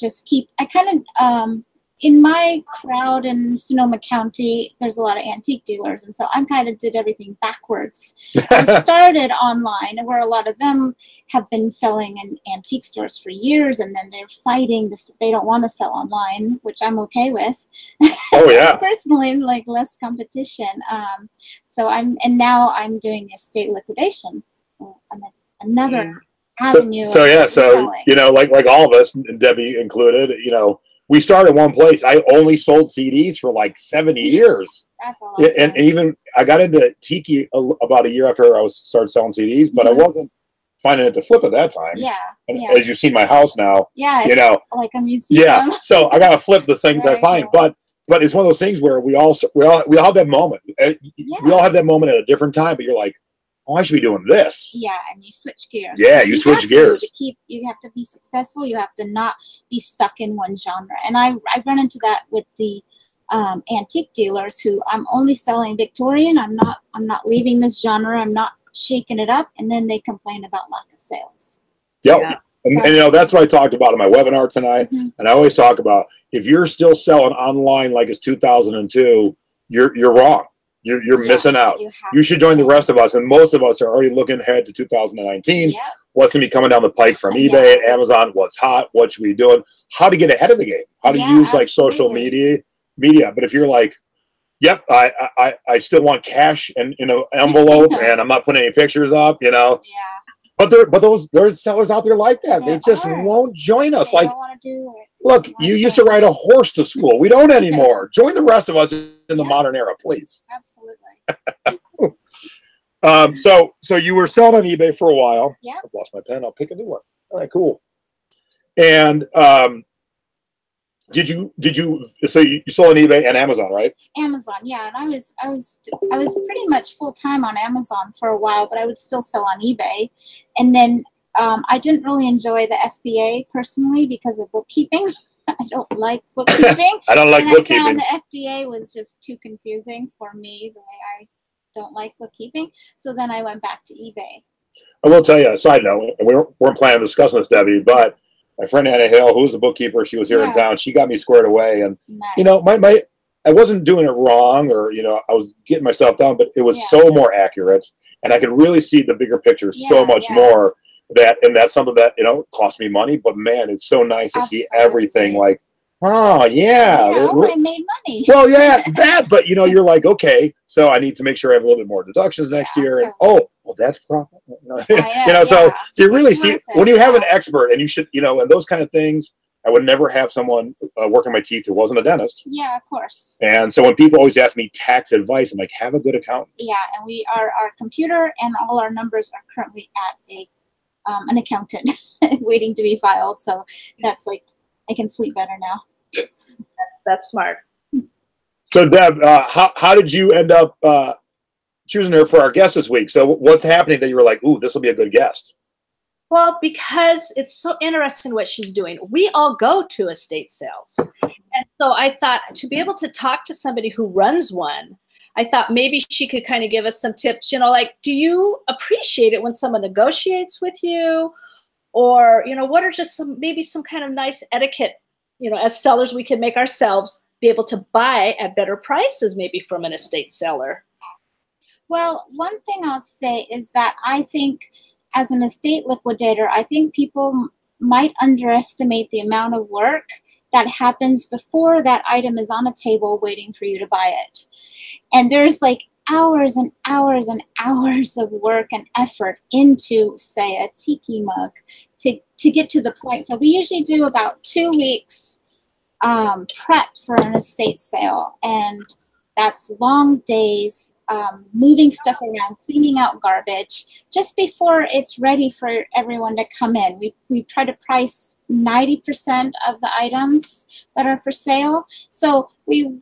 kind of, in my crowd in Sonoma County, there's a lot of antique dealers. And so I kind of did everything backwards. I started online, where a lot of them have been selling in antique stores for years. And then they're fighting this. They don't want to sell online, which I'm okay with. Oh, yeah. Personally, like less competition. Now I'm doing estate liquidation. I'm another avenue. So like all of us, Debbie included, we started one place. I only sold CDs for like 70 years. That's a lot. And even I got into Tiki about a year after I started selling CDs, but I wasn't finding it to flip at that time. Yeah. And as you see my house now, it's like a museum. Yeah. So I got to flip the things I find, cool. but it's one of those things where we all have that moment. We all have that moment at a different time, but you're like, oh, I should be doing this. Yeah, and you switch gears. Yeah, you switch gears. You have to be successful. You have to not be stuck in one genre. And I run into that with the antique dealers who I'm only selling Victorian. I'm not leaving this genre. I'm not shaking it up. And then they complain about lack of sales. Yep. Yeah. And you know, that's what I talked about in my webinar tonight. Mm-hmm. And I always talk about, if you're still selling online like it's 2002, you're wrong. You're missing out. You should join the rest of us. And most of us are already looking ahead to 2019. Yep. What's going to be coming down the pike from eBay and Amazon? What's hot? What should we be doing? How to get ahead of the game? How to use like social media. But if you're like, yep, I still want cash in an envelope and I'm not putting any pictures up, you know. Yeah. But there's sellers out there like that. They just won't join us. They don't want to do it. Look, you used to ride a horse to school. We don't anymore. Join the rest of us in the modern era, please. Absolutely. So you were selling on eBay for a while. Yeah. I've lost my pen. I'll pick a new one. All right, cool. And so you sold on eBay and Amazon, right? Amazon, yeah. And I was pretty much full time on Amazon for a while, but I would still sell on eBay. And then I didn't really enjoy the FBA personally because of bookkeeping. I don't like bookkeeping. I don't like bookkeeping. I found the FBA was just too confusing for me, the way I don't like bookkeeping. So then I went back to eBay. I will tell you a side note, and we weren't planning on discussing this, Debbie, but my friend Anna Hill, who was a bookkeeper, she was here in town. She got me squared away, and you know, I wasn't doing it wrong, or you know, I was getting myself down, but it was so more accurate, and I could really see the bigger picture so much more. That's something that, you know, cost me money, but man, it's so nice to see everything like, oh I made money. Well, that, but you know, you're like, okay, so I need to make sure I have a little bit more deductions next year, and well, that's profit. You know, so you really see when you have an expert, and you should, you know, and those kind of things. I would never have someone working my teeth who wasn't a dentist. Yeah, of course. And so when people always ask me tax advice, I'm like, have a good accountant. Yeah, and our computer and all our numbers are currently at an accountant waiting to be filed. So that's like, I can sleep better now. That's smart. So Deb, how did you end up choosing her for our guest this week? So what's happening that you were like, ooh, this will be a good guest? Well, because it's so interesting what she's doing. We all go to estate sales. And so I thought, to be able to talk to somebody who runs one, I thought maybe she could kind of give us some tips, you know, like, do you appreciate it when someone negotiates with you? Or, you know, what are just maybe some kind of nice etiquette, you know, as sellers we can make ourselves be able to buy at better prices maybe from an estate seller? Well, one thing I'll say is that I think as an estate liquidator, I think people might underestimate the amount of work that happens before that item is on a table waiting for you to buy it. And there's like hours and hours and hours of work and effort into, say, a tiki mug to get to the point where we usually do about 2 weeks prep for an estate sale. And that's long days, moving stuff around, cleaning out garbage, just before it's ready for everyone to come in. We try to price 90% of the items that are for sale. So we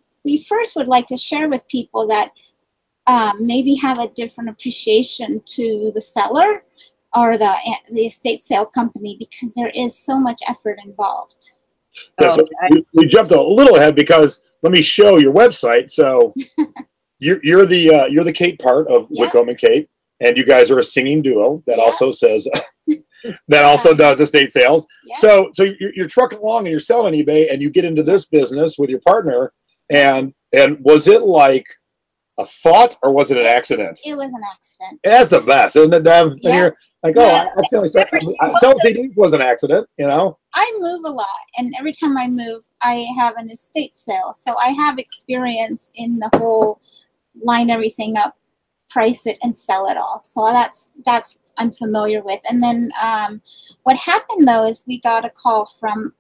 first would like to share with people that maybe have a different appreciation to the seller or the estate sale company, because there is so much effort involved. Yeah, so we jumped a little ahead because let me show your website. So you're the Kate part of Whitcomb Kate, and you guys are a singing duo that also says also does estate sales. Yeah. So you're trucking along and you're selling on eBay, and you get into this business with your partner, and was it like a thought, or was it an accident? It was an accident. That's the best, isn't it, Deb? And you're like, I accidentally selling CDs was an accident, you know? I move a lot, and every time I move, I have an estate sale. So I have experience in the whole line everything up, price it, and sell it all. So that's I'm familiar with. And then what happened, though, is we got a call from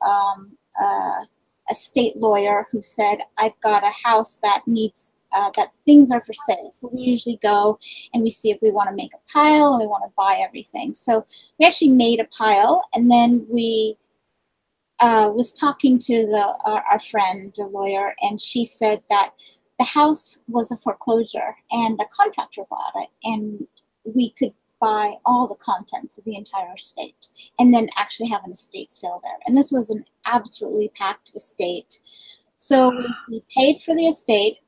a state lawyer who said, I've got a house that needs that things are for sale. So we usually go and we see if we want to make a pile and we want to buy everything. So we actually made a pile, and then we was talking to our friend, the lawyer, and she said that the house was a foreclosure and the contractor bought it. And we could buy all the contents of the entire estate and then actually have an estate sale there. And this was an absolutely packed estate. So we paid for the estate.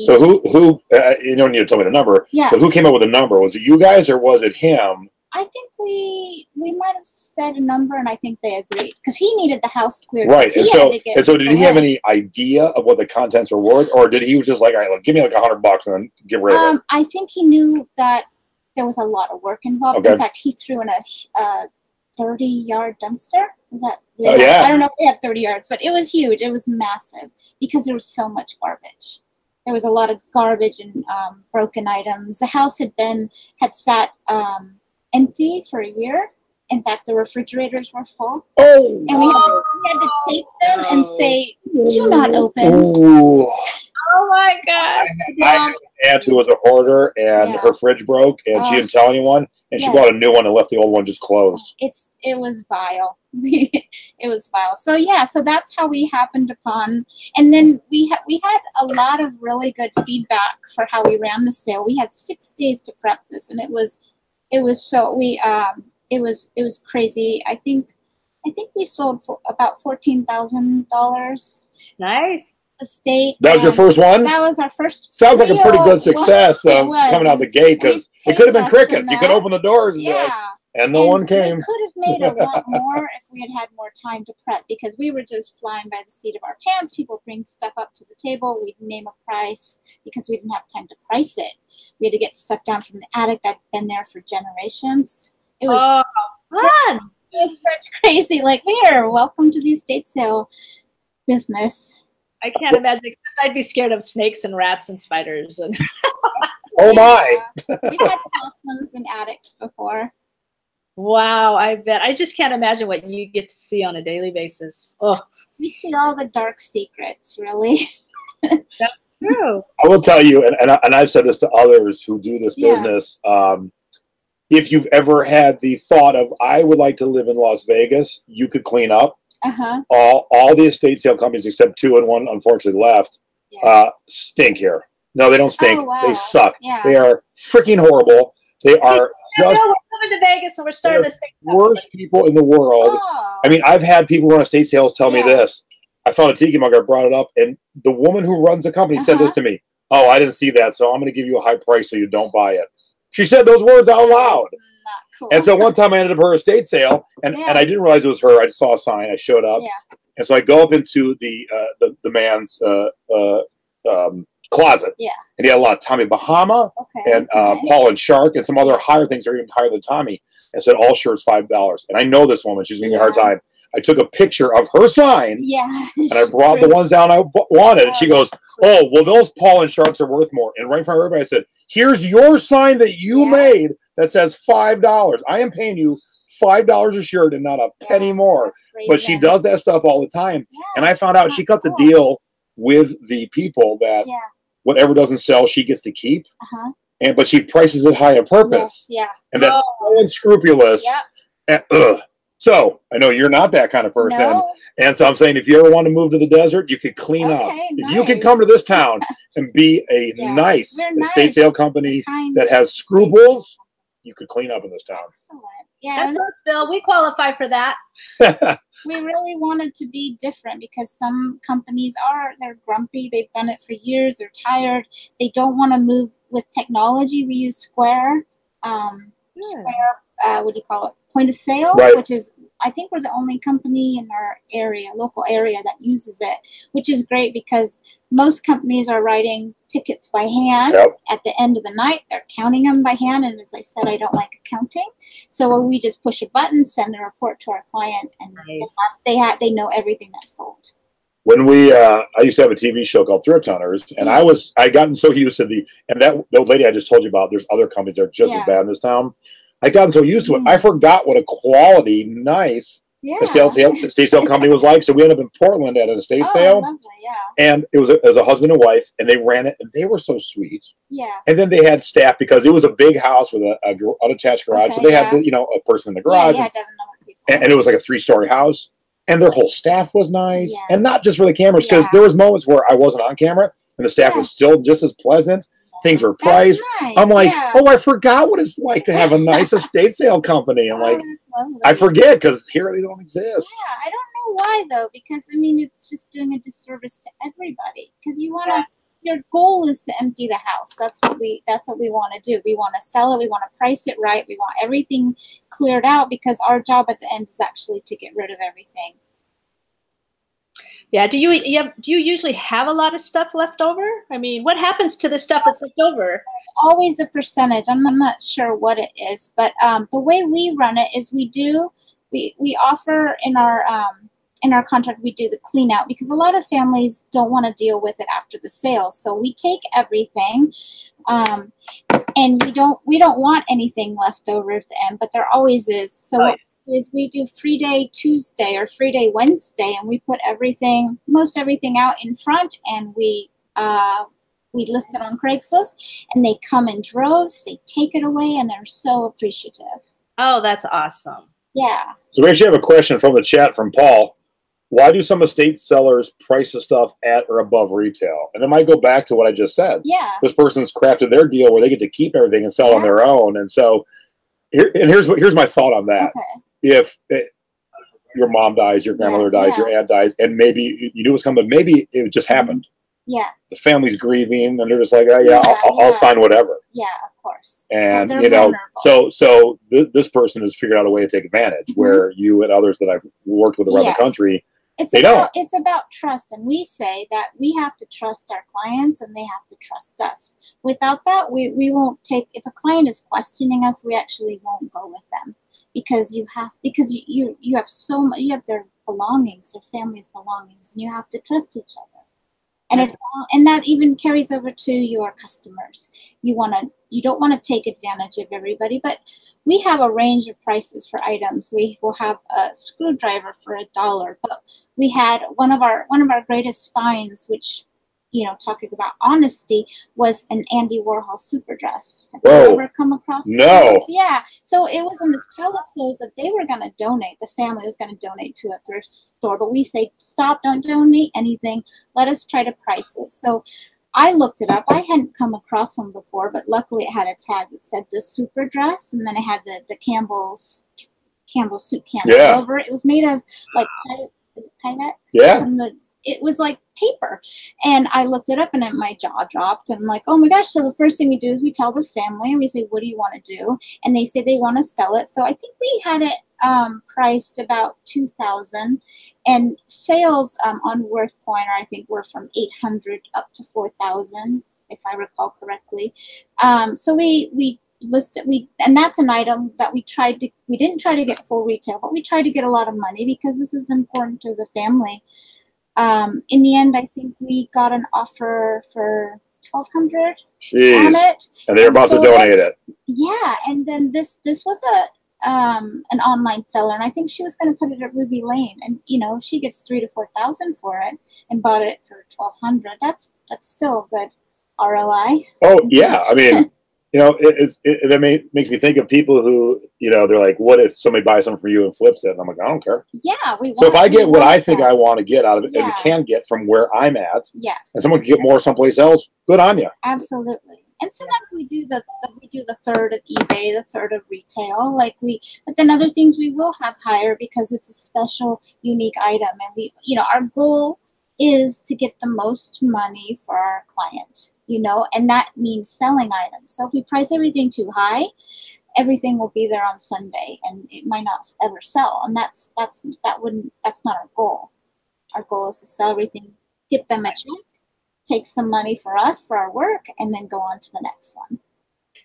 So who you don't need to tell me the number, but who came up with the number? Was it you guys or was it him? I think we might have said a number, and I think they agreed because he needed the house cleared. Right, and so did he have any idea of what the contents were worth, or did he was just like, all right, look, give me like $100 and then get rid of it? I think he knew that there was a lot of work involved. Okay. In fact, he threw in a 30-yard dumpster. Was that? Oh, yeah. I don't know if they have 30 yards, but it was huge. It was massive because there was so much garbage. There was a lot of garbage and broken items. The house had sat empty for a year. In fact, the refrigerators were full. Oh, and we had to tape them and say, "Do not open." Ooh. Oh my God! I had an aunt who was a hoarder, and her fridge broke, and she didn't tell anyone, and she bought a new one and left the old one just closed. It was vile. It was vile. So so that's how we happened upon, and then we had a lot of really good feedback for how we ran the sale. We had 6 days to prep this, and it was crazy. I think we sold for about $14,000. Nice. Estate. That was your first one? That was our first. Sounds like a pretty good success coming out the gate, because it could have been crickets. You could open the doors and no one came. We could have made a lot more if we had more time to prep, because we were just flying by the seat of our pants. People bring stuff up to the table. We'd name a price because we didn't have time to price it. We had to get stuff down from the attic that'd been there for generations. It was fun. It was such crazy. Like, welcome to the estate sale business. I can't imagine. Except I'd be scared of snakes and rats and spiders. And oh my! We've had possums in attics before. Wow, I bet. I just can't imagine what you get to see on a daily basis. Oh, we see all the dark secrets, really. That's true. I will tell you, and I've said this to others who do this business. If you've ever had the thought of, I would like to live in Las Vegas, you could clean up. All the estate sale companies except 2, and 1 unfortunately left stink here. No, they don't stink. Oh, wow. They suck. They are freaking horrible. They are just we're coming to Vegas, and we're starting to stink. Worst people in the world. I mean, I've had people run estate sales tell me this. I found a tiki mug, I brought it up, and the woman who runs the company said this to me. Oh, I didn't see that, so I'm going to give you a high price so you don't buy it. She said those words out loud. Cool. And so one time I ended up her estate sale, and I didn't realize it was her. I just saw a sign. I showed up, and so I go up into the man's closet. And he had a lot of Tommy Bahama and Paul and Shark and some other higher things that are even higher than Tommy. And said all shirts $5. And I know this woman; she's giving me a hard time. I took a picture of her sign, and I brought the ones down I wanted. And she goes, "Oh, well, those Paul and Sharks are worth more." And right in front of everybody, I said, "Here's your sign that you made that says $5. I am paying you $5 a shirt and not a penny more." But she does that stuff all the time. And I found out she cuts a deal with the people that whatever doesn't sell, she gets to keep. But she prices it high on purpose. And that's so unscrupulous. And, so I know you're not that kind of person. No. And so I'm saying, if you ever want to move to the desert, you could clean up. If you can come to this town and be a nice estate sale company that has scruples, you could clean up in this town. Excellent. Yeah. That's us, Bill. We qualify for that. We really wanted to be different because some companies they're grumpy. They've done it for years. They're tired. They don't want to move with technology. We use Square. Square, what do you call it? Point of sale, which is, I think we're the only company in our area, local area, that uses it, which is great because most companies are writing tickets by hand. At the end of the night, they're counting them by hand. And as I said, I don't like accounting. So we just push a button, send the report to our client, and they know everything that's sold. When I used to have a TV show called Thrift Hunters, and I'd gotten so used to the lady I just told you about, there's other companies that are just as bad in this town. I'd gotten so used to it, I forgot what a quality, nice estate sale company was like. So we ended up in Portland at an estate sale. Lovely, and it was a husband and wife, and they ran it, and they were so sweet. And then they had staff because it was a big house with a unattached garage. So they had a person in the garage, and it was like a 3-story house. And their whole staff was nice, and not just for the cameras, because there was moments where I wasn't on camera, and the staff was still just as pleasant. things were priced. Nice. I'm like, yeah. oh, I forgot what it's like to have a nice estate sale company. I'm like, that's lovely. I forget because here they don't exist. Yeah, I don't know why though, because I mean it's just doing a disservice to everybody. Because you want to, your goal is to empty the house. That's what we want to do. We want to sell it. We want to price it right. We want everything cleared out because our job at the end is actually to get rid of everything. Yeah. Do you usually have a lot of stuff left over? I mean, what happens to the stuff that's left over? Always a percentage. I'm not sure what it is, but the way we run it is we offer in our contract, we do the clean out because a lot of families don't want to deal with it after the sale. So we take everything, and we don't want anything left over at the end, but there always is. So what is we do free day Tuesday or free day Wednesday, and we put most everything out in front, and we list it on Craigslist, and they come in droves, they take it away, and they're so appreciative. Oh, that's awesome. Yeah. So we actually have a question from the chat from Paul. Why do some estate sellers price the stuff at or above retail? And it might go back to what I just said. Yeah. This person's crafted their deal where they get to keep everything and sell on their own. And so here's my thought on that. Okay. If your mom dies, your grandmother dies, your aunt dies, and maybe you knew it was coming, but maybe it just happened. Yeah. The family's grieving, and they're just like, oh, yeah, I'll sign whatever. Yeah, of course. And, they're you know, vulnerable. this person has figured out a way to take advantage where you and others that I've worked with around the country, it's about trust. And we say that we have to trust our clients and they have to trust us. Without that, we won't take, if a client is questioning us, we actually won't go with them because you have so much, you have their belongings, their family's belongings, and you have to trust each other. And that even carries over to your customers. You don't want to take advantage of everybody, but we have a range of prices for items. We will have a screwdriver for $1, but we had one of our greatest finds, which, you know, talking about honesty, was an Andy Warhol super dress. Have you ever come across those? Yeah. So it was in this pile of clothes that they were going to donate. The family was going to donate to a thrift store. But we say, stop, don't donate anything. Let us try to price it. So I looked it up. I hadn't come across one before, but luckily it had a tag that said the super dress. And then it had the Campbell's soup can over it. It was made of like, is it Tyvek? Yeah. It was like paper. And I looked it up and my jaw dropped. And I'm like, oh my gosh. So the first thing we do is we tell the family and we say, what do you want to do? And they say they want to sell it. So I think we had it priced about $2,000. And sales on WorthPoint, I think, were from $800 up to $4,000, if I recall correctly. So we listed, and that's an item that we didn't try to get full retail, but we tried to get a lot of money because this is important to the family. In the end, I think we got an offer for $1,200 on it, and they're about to donate it. Yeah, and then this was an online seller, and I think she was going to put it at Ruby Lane, and you know she gets $3,000 to $4,000 for it, and bought it for $1,200. That's still a good ROI. Oh yeah, I mean. You know, that makes me think of people who, you know, they're like, what if somebody buys something from you and flips it? And I'm like, I don't care. Yeah. So if I get what I think I want to get out of it and can get from where I'm at, and someone can get more someplace else, good on you. Absolutely. And sometimes we do the third of eBay, the third of retail, but then other things we will have higher because it's a special, unique item. And our goal is to get the most money for our client, and that means selling items. So if we price everything too high, everything will be there on Sunday and it might not ever sell. And that's not our goal. Our goal is to sell everything, get them a check, take some money for us for our work, and then go on to the next one.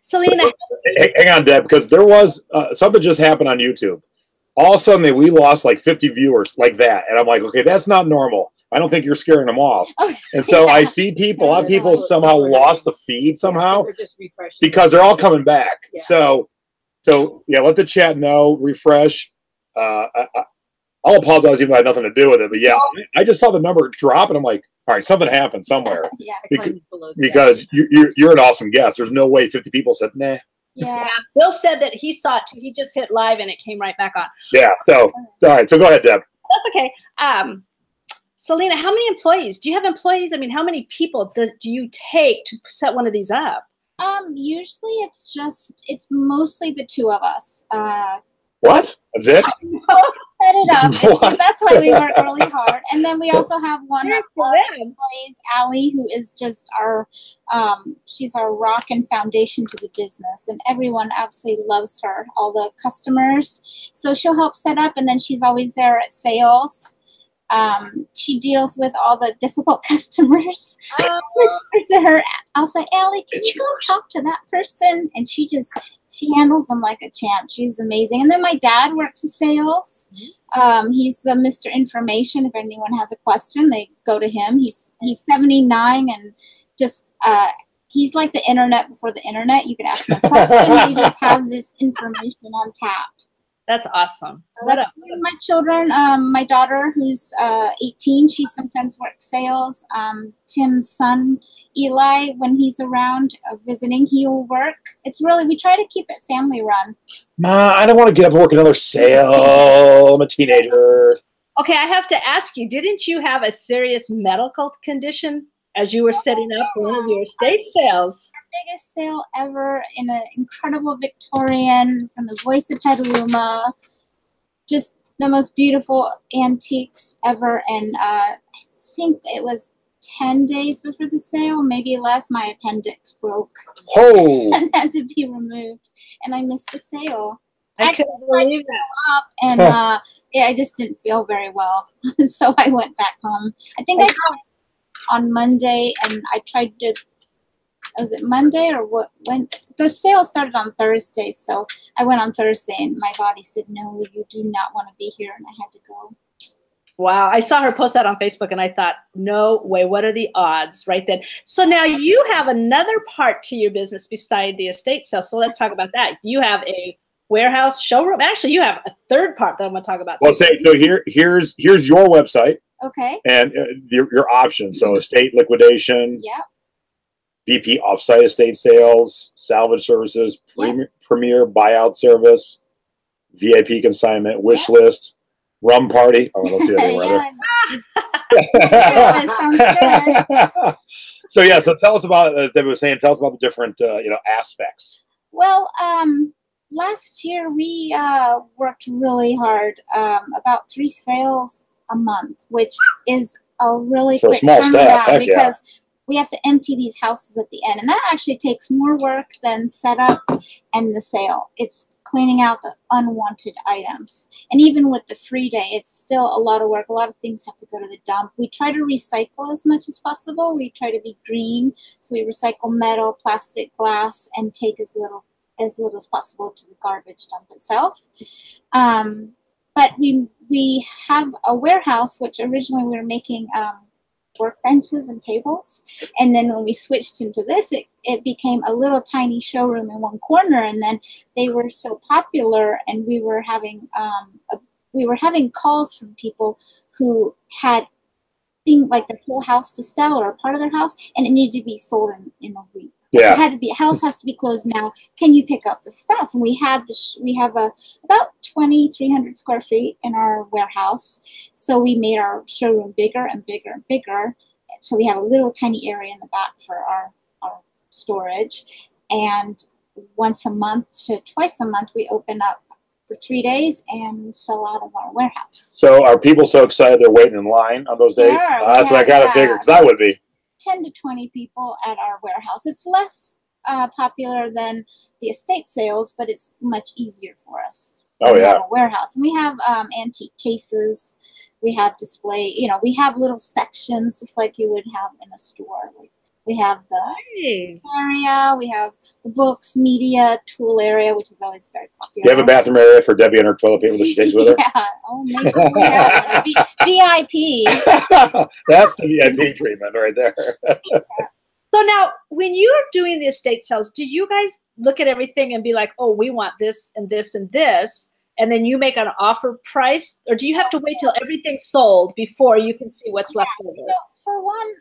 Selena, hang on, Deb, because there was something just happened on YouTube. All of a sudden, we lost like 50 viewers like that, and I'm like, okay, that's not normal. I don't think you're scaring them off. And so I see people, a lot of people somehow lost the feed somehow because they're all coming back. Yeah. So yeah, let the chat know, refresh. I'll apologize even though I had nothing to do with it. But yeah, I just saw the number drop and I'm like, all right, something happened somewhere. Yeah. Because you're an awesome guest. There's no way 50 people said, nah. Yeah. Bill said that he saw it too. He just hit live and it came right back on. Yeah. So, sorry. So go ahead, Deb. That's okay. Selena, how many employees? Do you have employees? I mean, how many people do you take to set one of these up? Usually it's mostly the two of us. What? That's it? Set it up. That's why we work really hard. And then we also have one of our employees, Allie, who is just our, she's our rock and foundation to the business. And everyone absolutely loves her, all the customers. So she'll help set up, and then she's always there at sales. She deals with all the difficult customers. Whisper to her, I'll say, Allie, can you go talk to that person? And she handles them like a champ. She's amazing. And then my dad works in sales. He's Mr. Information. If anyone has a question, they go to him. He's 79 and just he's like the internet before the internet. You could ask him a question. He just has this information on tap. That's awesome. So that's my children. My daughter, who's 18, she sometimes works sales. Tim's son, Eli, when he's around visiting, he'll work. It's really, we try to keep it family run. Ma, I don't want to get up and work another sale. I'm a teenager. Okay, I have to ask you, didn't you have a serious medical condition as you were setting up one of your estate sales? Our biggest sale ever in an incredible Victorian from the voice of Petaluma. Just the most beautiful antiques ever. And I think it was 10 days before the sale, maybe less. My appendix broke and had to be removed. And I missed the sale. I couldn't believe that. And yeah, I just didn't feel very well. So I went back home. I think I got on Monday, and I tried to, was it Monday or what? When the sale started on Thursday, so I went on Thursday, and my body said, no, you do not want to be here, and I had to go. Wow, I saw her post that on Facebook, and I thought, no way, what are the odds right then? So now you have another part to your business beside the estate sale, so let's talk about that. You have a warehouse showroom. Actually, you have a third part that I'm going to talk about. Well, so here's your website. Okay. And your options. So estate liquidation. Yep. VP offsite estate sales, salvage services, premier buyout service, VIP consignment, wish list, rum party. Oh, I don't see that anywhere. Sounds good. So yeah, so tell us about, as Debbie was saying, tell us about the different aspects. Well, last year we worked really hard, about 3 sales a month, which is a really quick turnaround because we have to empty these houses at the end, and that actually takes more work than setup and the sale. It's cleaning out the unwanted items, and even with the free day, it's still a lot of work. A lot of things have to go to the dump. We try to recycle as much as possible. We try to be green, so we recycle metal, plastic, glass, and take as little as possible to the garbage dump itself. But we have a warehouse, which originally we were making workbenches and tables. And then when we switched into this, it became a little tiny showroom in one corner. And then they were so popular, and we were having calls from people who had things like their whole house to sell or a part of their house, and it needed to be sold in a week. Yeah. It had to be, house has to be closed now. Can you pick up the stuff? And we have about 2,300 square feet in our warehouse. So we made our showroom bigger and bigger and bigger. So we have a little tiny area in the back for our storage. And once a month to twice a month, we open up for 3 days and sell out of our warehouse. So are people so excited they're waiting in line on those days? That's what I got to figure, because I would be. 10 to 20 people at our warehouse. It's less popular than the estate sales, but it's much easiar for us. Oh, yeah. Our warehouse. And we have antique cases. We have display, we have little sections just like you would have in a store. Like we have the area, we have the books, media, tool area, which is always very popular. Do you have a bathroom area for Debbie and her toilet paper that she takes with her? Yeah. Oh, maybe VIP. That's the VIP treatment right there. So now, when you're doing the estate sales, do you guys look at everything and be like, oh, we want this and this and this, and then you make an offer price? Or do you have to wait till everything's sold before you can see what's left over? For one,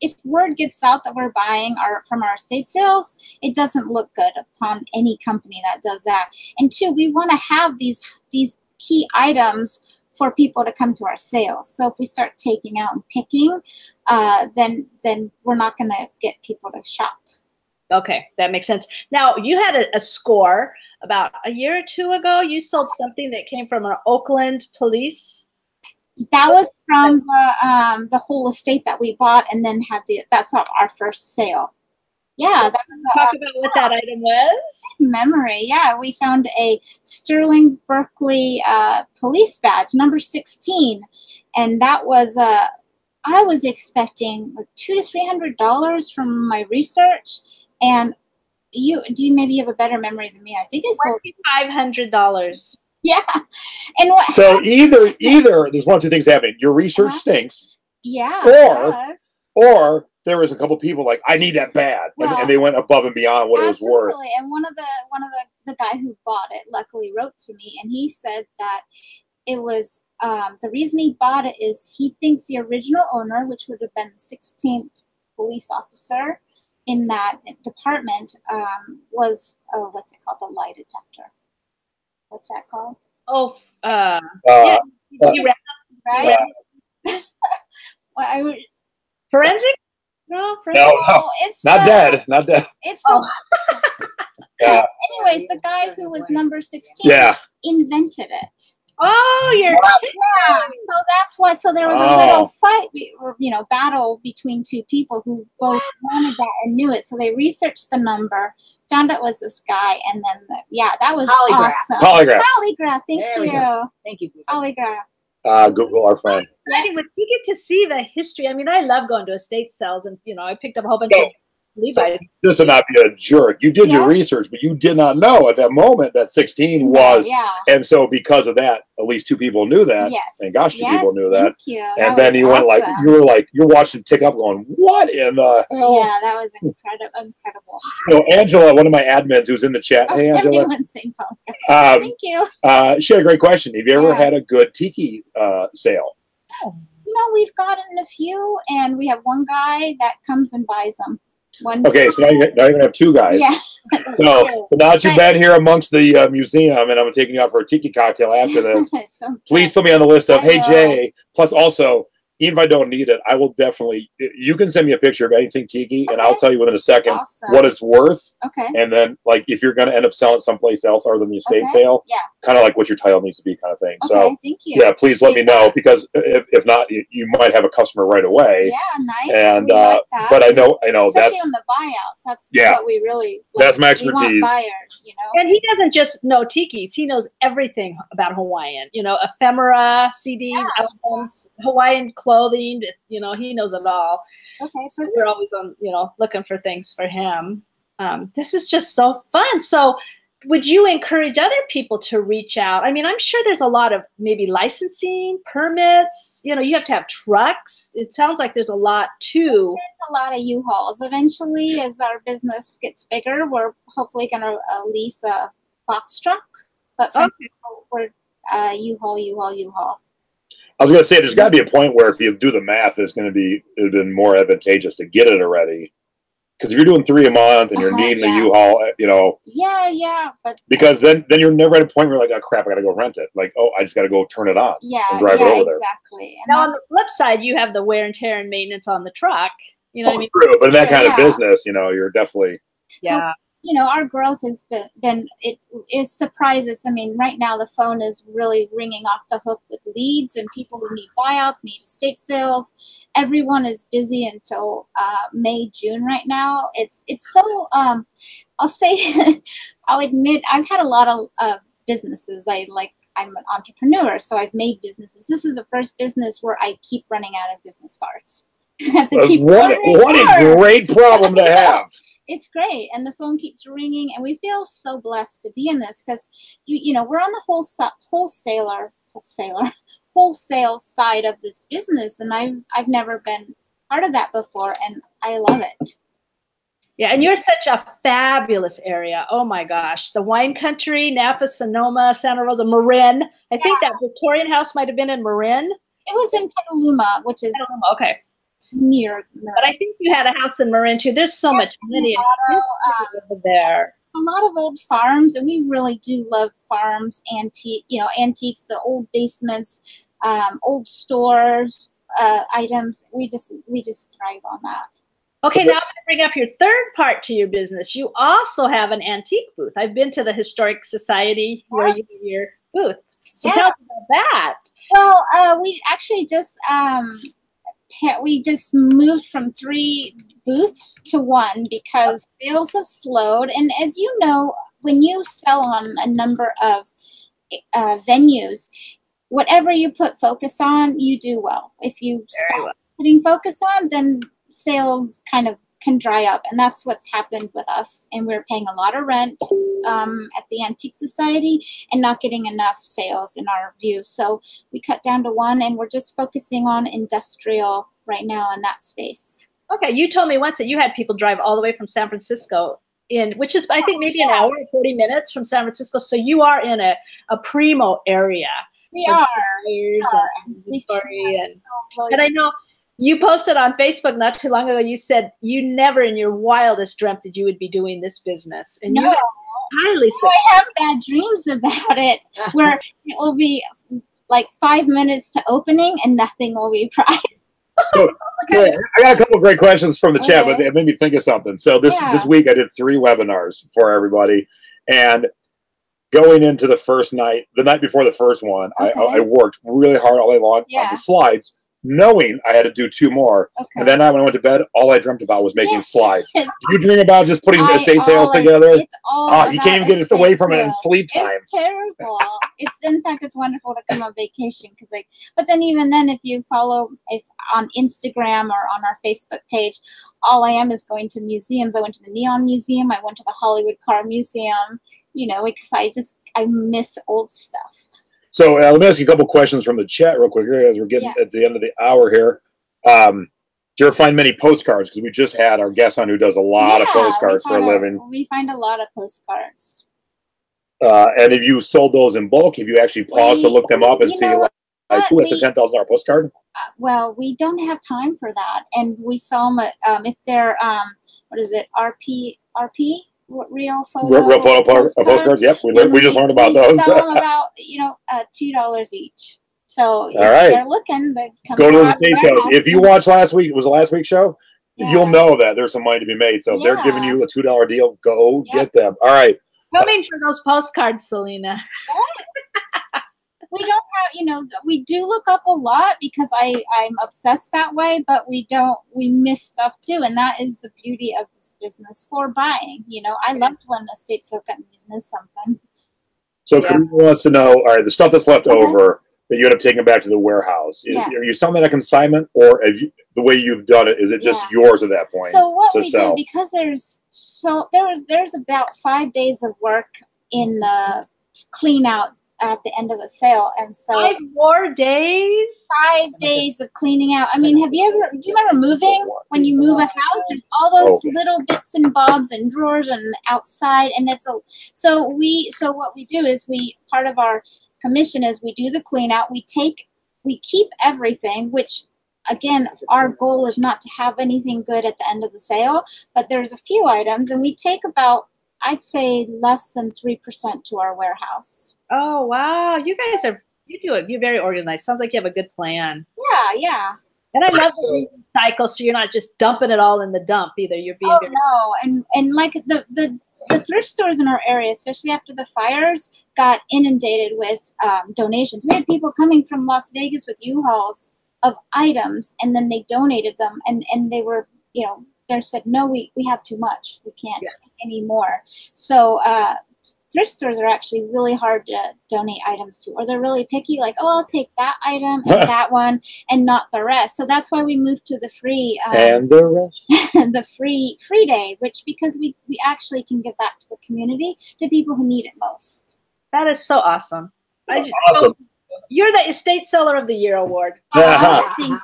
if word gets out that we're buying from our estate sales, it doesn't look good upon any company that does that. And two, we want to have these key items for people to come to our sales. So if we start taking out and picking, then we're not going to get people to shop. Okay, that makes sense. Now, you had a score about a year or two ago. You sold something that came from an Oakland police. That was from the whole estate that we bought, and then that's our first sale. Yeah, that was Talk about what that item was. Memory. Yeah, we found a Sterling Berkeley police badge, number 16, and that was I was expecting like $200 to $300 from my research, and you maybe have a better memory than me. I think it's $500. Yeah, and so either there's one of two things happening. Your research stinks. Yeah. Or there was a couple people like, I need that bad, and they went above and beyond what it was worth. And one of the guy who bought it luckily wrote to me, and he said that it was the reason he bought it is he thinks the original owner, which would have been the 16th police officer in that department, was what's it called, the lie detector. What's that called? Oh, right? Forensic? No, it's not dead. Not dead. It's yeah. Anyways, the guy who was number 16 invented it. Oh, you're so that's why. So there was a little fight, or battle between two people who both wanted that and knew it. So they researched the number, found out it was this guy, and then that was awesome. Polygraph. Thank you. Polygraph. Google, our friend. When you get to see the history, I mean, I love going to estate sales, and I picked up a whole bunch of Levi's. This would not be a jerk. You did your research, but you did not know at that moment that 16 was. And so because of that, at least two people knew that. Yes. And gosh, two people knew that. Thank you. And then you went like, you're watching it tick up going, what in the hell? Yeah, that was incredible. So Angela, one of my admins who's in the chat. Hey, Angela. Thank you. She had a great question. Have you ever had a good tiki sale? We've gotten a few, and we have one guy that comes and buys them. Okay, so now you're going to have two guys. Yeah. So now that you've been here amongst the museum, and I'm taking you out for a tiki cocktail after this, please put me on the list of, hey, Jay. Plus also, even if I don't need it, I will definitely, you can send me a picture of anything tiki, and I'll tell you within a second what it's worth. Okay. And then, like, if you're going to end up selling someplace else other than the estate sale, kind of like what your title needs to be kind of thing. So, thank you. Yeah, please let me know, because if not, you might have a customer right away. Yeah, nice. And, we like that. but I know especially that's on the buyouts. That's what we really like. That's my expertise. We want buyers, And he doesn't just know tikis. He knows everything about Hawaiian. Ephemera, CDs, albums, Hawaiian clothing. He knows it all. Okay, so we're always on, looking for things for him. This is just so fun. So would you encourage other people to reach out? I mean, I'm sure there's a lot of maybe licensing, permits, you have to have trucks. It sounds like there's a lot too. A lot of U-Hauls. Eventually, as our business gets bigger, we're hopefully going to lease a box truck. But for now, we're U-Haul. I was going to say, there's got to be a point where if you do the math, it would have been more advantageous to get it already. Because if you're doing 3 a month and you're needing a U-Haul, but because then you're never at a point where you're like, oh crap, I got to go rent it. Like, oh, I just got to go turn it on and drive it over there. Exactly. And now on the flip side, you have the wear and tear and maintenance on the truck. What I mean? True, but in that kind of business, you're definitely our growth has been it surprises. I mean, right now the phone is really ringing off the hook with leads and people who need buyouts, need estate sales. Everyone is busy until May, June right now. It's so I'll say I'll admit I've had a lot of businesses. I'm an entrepreneur, so I've made businesses. This is the first business where I keep running out of business cards. I have to keep what a great problem to have. It's great, and the phone keeps ringing, and we feel so blessed to be in this because we're on the wholesale side of this business, and I've never been part of that before, and I love it. Yeah, and you're such a fabulous area. Oh my gosh, the wine country, Napa, Sonoma, Santa Rosa, Marin. I think that Victorian house might have been in Marin. It was in Petaluma, which is okay. Near, but I think you had a house in Marin too. There's so much money over there. a lot of old farms, and we really do love farms, antiques, the old basements, old stores, items. We just thrive on that. Okay, now I'm going to bring up your third part to your business. You also have an antique booth. I've been to the Historic Society where you have your booth. So tell us about that. Well, we actually just moved from 3 booths to 1 because sales have slowed. And as you know, when you sell on a number of venues, whatever you put focus on, you do well. If you stop putting focus on, then sales kind of can dry up, and that's what's happened with us. And we're paying a lot of rent at the Antique Society and not getting enough sales in our view. So we cut down to 1, and we're just focusing on industrial right now in that space. Okay, you told me once that you had people drive all the way from San Francisco which is I think maybe an hour and 40 minutes from San Francisco. So you are in a primo area. We are. And I know you posted on Facebook not too long ago, you said you never in your wildest dreamt that you would be doing this business. And you highly successful. I have bad dreams about it, where it will be like 5 minutes to opening and nothing will be priced. So, I got a couple of great questions from the chat, but it made me think of something. So this week I did 3 webinars for everybody, and going into the first night, the night before the first one, I worked really hard all day long on the slides, knowing I had to do 2 more. And then when I went to bed, all I dreamt about was making slides. Do you dream about just putting estate sales together? It's all you can't even get away from it in sleep time. It's terrible. In fact, it's wonderful to come on vacation because, but then even then, if you follow on Instagram or on our Facebook page, all I am is going to museums. I went to the Neon Museum. I went to the Hollywood Car Museum. You know, because I miss old stuff. So let me ask you a couple questions from the chat real quick here as we're getting at the end of the hour here. Do you ever find many postcards? Because we just had our guest on who does a lot of postcards for a living. We find a lot of postcards. And have you sold those in bulk? Have you actually paused to look them up and see, ooh, that's a $10,000 postcard? Well, we don't have time for that. And we sell them if they're, what is it, RP? Real photo postcards. Yep, we just learned about those. We sell them about $2 each. So if they're looking, they come go to the estate shows. If you watched last week, it was the last week's show. You'll know that there's some money to be made. So if they're giving you a $2 deal, go get them. All right. Coming for those postcards, Selena. We don't have, we do look up a lot because I'm obsessed that way, but we miss stuff too. And that is the beauty of this business for buying. I loved when estate sale companies miss something. So Karina wants to know, all right, the stuff that's left over that you end up taking back to the warehouse, are you selling that at consignment, or the way you've done it, is it just yours at that point? So what we do, because there's about 5 days of work in the clean out at the end of a sale, and so 5 more days. 5 days of cleaning out. I mean, do you remember moving? When you move a house, there's all those little bits and bobs and drawers and outside, and so what we do is part of our commission is we do the clean out. We keep everything, which again, our goal is not to have anything good at the end of the sale, but there's a few items, and we take about, I'd say, less than 3% to our warehouse. Oh, wow. You guys you're very organized. Sounds like you have a good plan. Yeah. And I love the recycle, so you're not just dumping it all in the dump either. You're being and like the thrift stores in our area, especially after the fires, got inundated with donations. We had people coming from Las Vegas with U-Hauls of items, and then they donated them, and they were, they said, no, we have too much. We can't take any more. So thrift stores are actually really hard to donate items to, or they're really picky, like, oh, I'll take that item and that one and not the rest. So that's why we moved to the free and the rest the free day, because we actually can give back to the community, to people who need it most. That is so awesome. Awesome. You're the Estate Seller of the Year award. All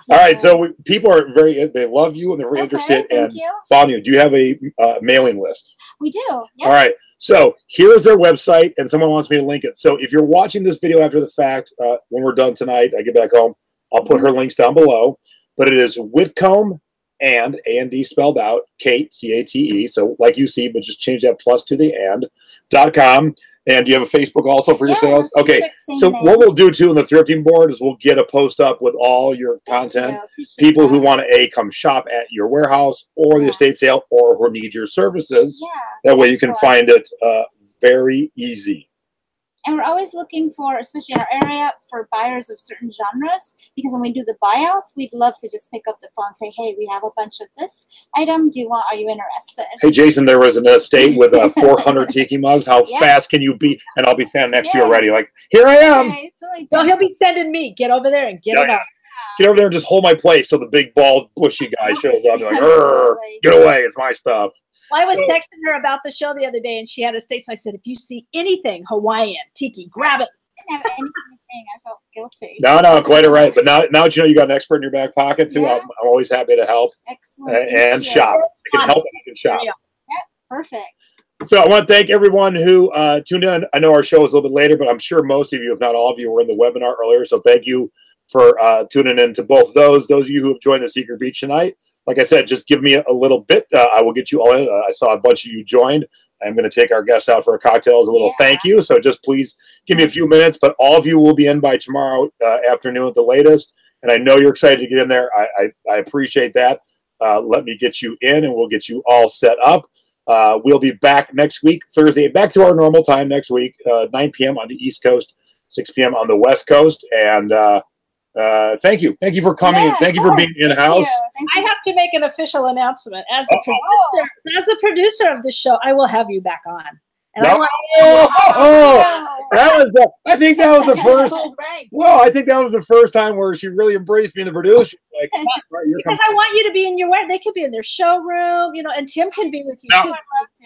right, so people are they love you, and they're very interested in following you. Do you have a mailing list? We do. Yep. All right, so here's their website, and someone wants me to link it. So if you're watching this video after the fact, when we're done tonight, I get back home, I'll put her links down below. But it is Whitcomb and A-N-D spelled out, Kate, C-A-T-E. So like you see, but just change that plus to the .com. And do you have a Facebook also for your sales? Okay. So what we'll do too in the thrifting board is we'll get a post up with all your content. People who want to come shop at your warehouse or the estate sale or who need your services. That way you can find it very easy. And we're always looking for, especially in our area, for buyers of certain genres, because when we do the buyouts, we'd love to just pick up the phone and say, hey, we have a bunch of this item. Are you interested? Hey, Jason, there was an estate with 400 tiki mugs. How fast can you be? And I'll be standing next to you already. Like, here I am. Okay, so so he'll be sending me. Get over there and get it up. Get over there and just hold my place till the big, bald, bushy guy shows up. Like, get away. It's my stuff. Well, I was texting her about the show the other day, and she had a state. So I said, if you see anything Hawaiian, tiki, grab it. I didn't have anything. I felt guilty. No, quite all right. But now that you know you got an expert in your back pocket, too, I'm always happy to help. Excellent. And shop. I can help and you can shop. Yeah, perfect. So I want to thank everyone who tuned in. I know our show is a little bit later, but I'm sure most of you, if not all of you, were in the webinar earlier. So thank you for tuning in to both those. Those of you who have joined the Secret Beach tonight, like I said, just give me a little bit. I will get you all in. I saw a bunch of you joined. I'm going to take our guests out for a cocktail as a little thank you. So just please give me a few minutes. But all of you will be in by tomorrow afternoon at the latest. And I know you're excited to get in there. I appreciate that. Let me get you in, and we'll get you all set up. We'll be back next week, Thursday, back to our normal time next week, 9 p.m. on the East Coast, 6 p.m. on the West Coast. And thank you. Thank you for coming. Thank you for being in-house. I have to make an official announcement. As a producer of the show, I will have you back on. And I think that was the first. Well, I think that was the first time where she really embraced me in the producer. Like, because I want you to be in your way. They could be in their showroom, and Tim can be with you too.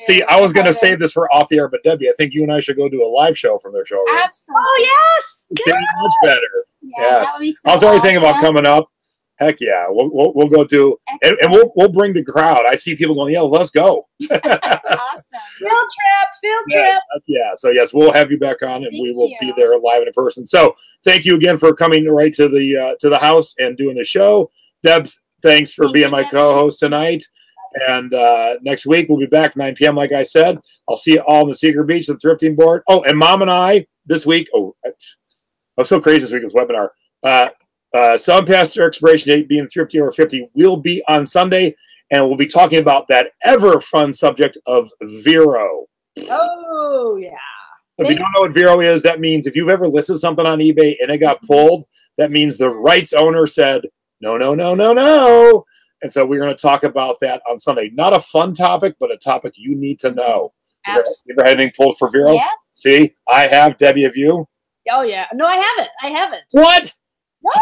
See, I was going to save this for off the air, but Debbie, I think you and I should go do a live show from their showroom. Absolutely. Oh yes, much better. Yeah, yes, I was already thinking about coming up. Heck yeah, we'll go do, and we'll bring the crowd. I see people going, yeah, let's go. Awesome. Field trip. Yeah. So yes, we'll have you back on, and we will be there live in person. So thank you again for coming right to the house and doing the show. Debs, thanks for being my co-host tonight. And next week we'll be back 9 p.m. Like I said, I'll see you all in the Secret Beach, the thrifting board. Oh, and Mom and I this week. Oh, I'm so crazy this week. This webinar. Selling past their expiration date, being thrifty over 50, will be on Sunday, and we'll be talking about that ever fun subject of Vero. Oh yeah. If you don't know what Vero is, that means if you've ever listed something on eBay and it got pulled, that means the rights owner said no, no, no, no, no. And so we're going to talk about that on Sunday. Not a fun topic, but a topic you need to know. Absolutely. You ever had anything pulled for Vero? Yeah. See, I have. Debbie, have you? Oh yeah. No, I haven't. What?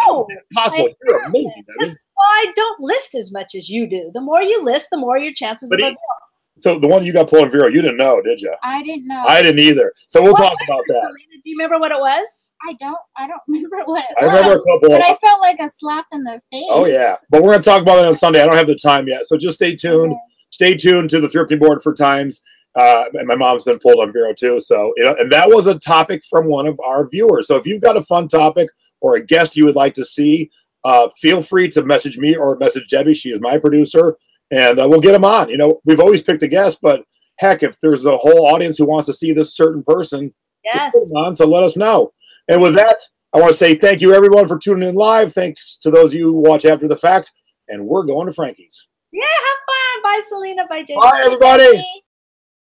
No. Impossible. You're amazing, Debbie. I don't list as much as you do. The more you list, the more your chances of So the one you got pulled in Vero, you didn't know, did you? I didn't know. I didn't either. So we'll talk about that. Selena, do you remember what it was? I don't remember what it was. I remember a couple. But I felt like a slap in the face. Oh yeah. But we're going to talk about it on Sunday. I don't have the time yet. So just stay tuned. Okay. Stay tuned to the thrifting board for times. And my mom's been pulled on Vero too. So, and that was a topic from one of our viewers. So if you've got a fun topic or a guest you would like to see, feel free to message me or message Debbie. She is my producer, and we'll get them on. We've always picked a guest, but heck, if there's a whole audience who wants to see this certain person, yes, we'll put them on, so let us know. And with that, I want to say thank you, everyone, for tuning in live. Thanks to those of you who watch after the fact, and we're going to Frankie's. Yeah, have fun. Bye, Selena. Bye, Jason. Bye, everybody.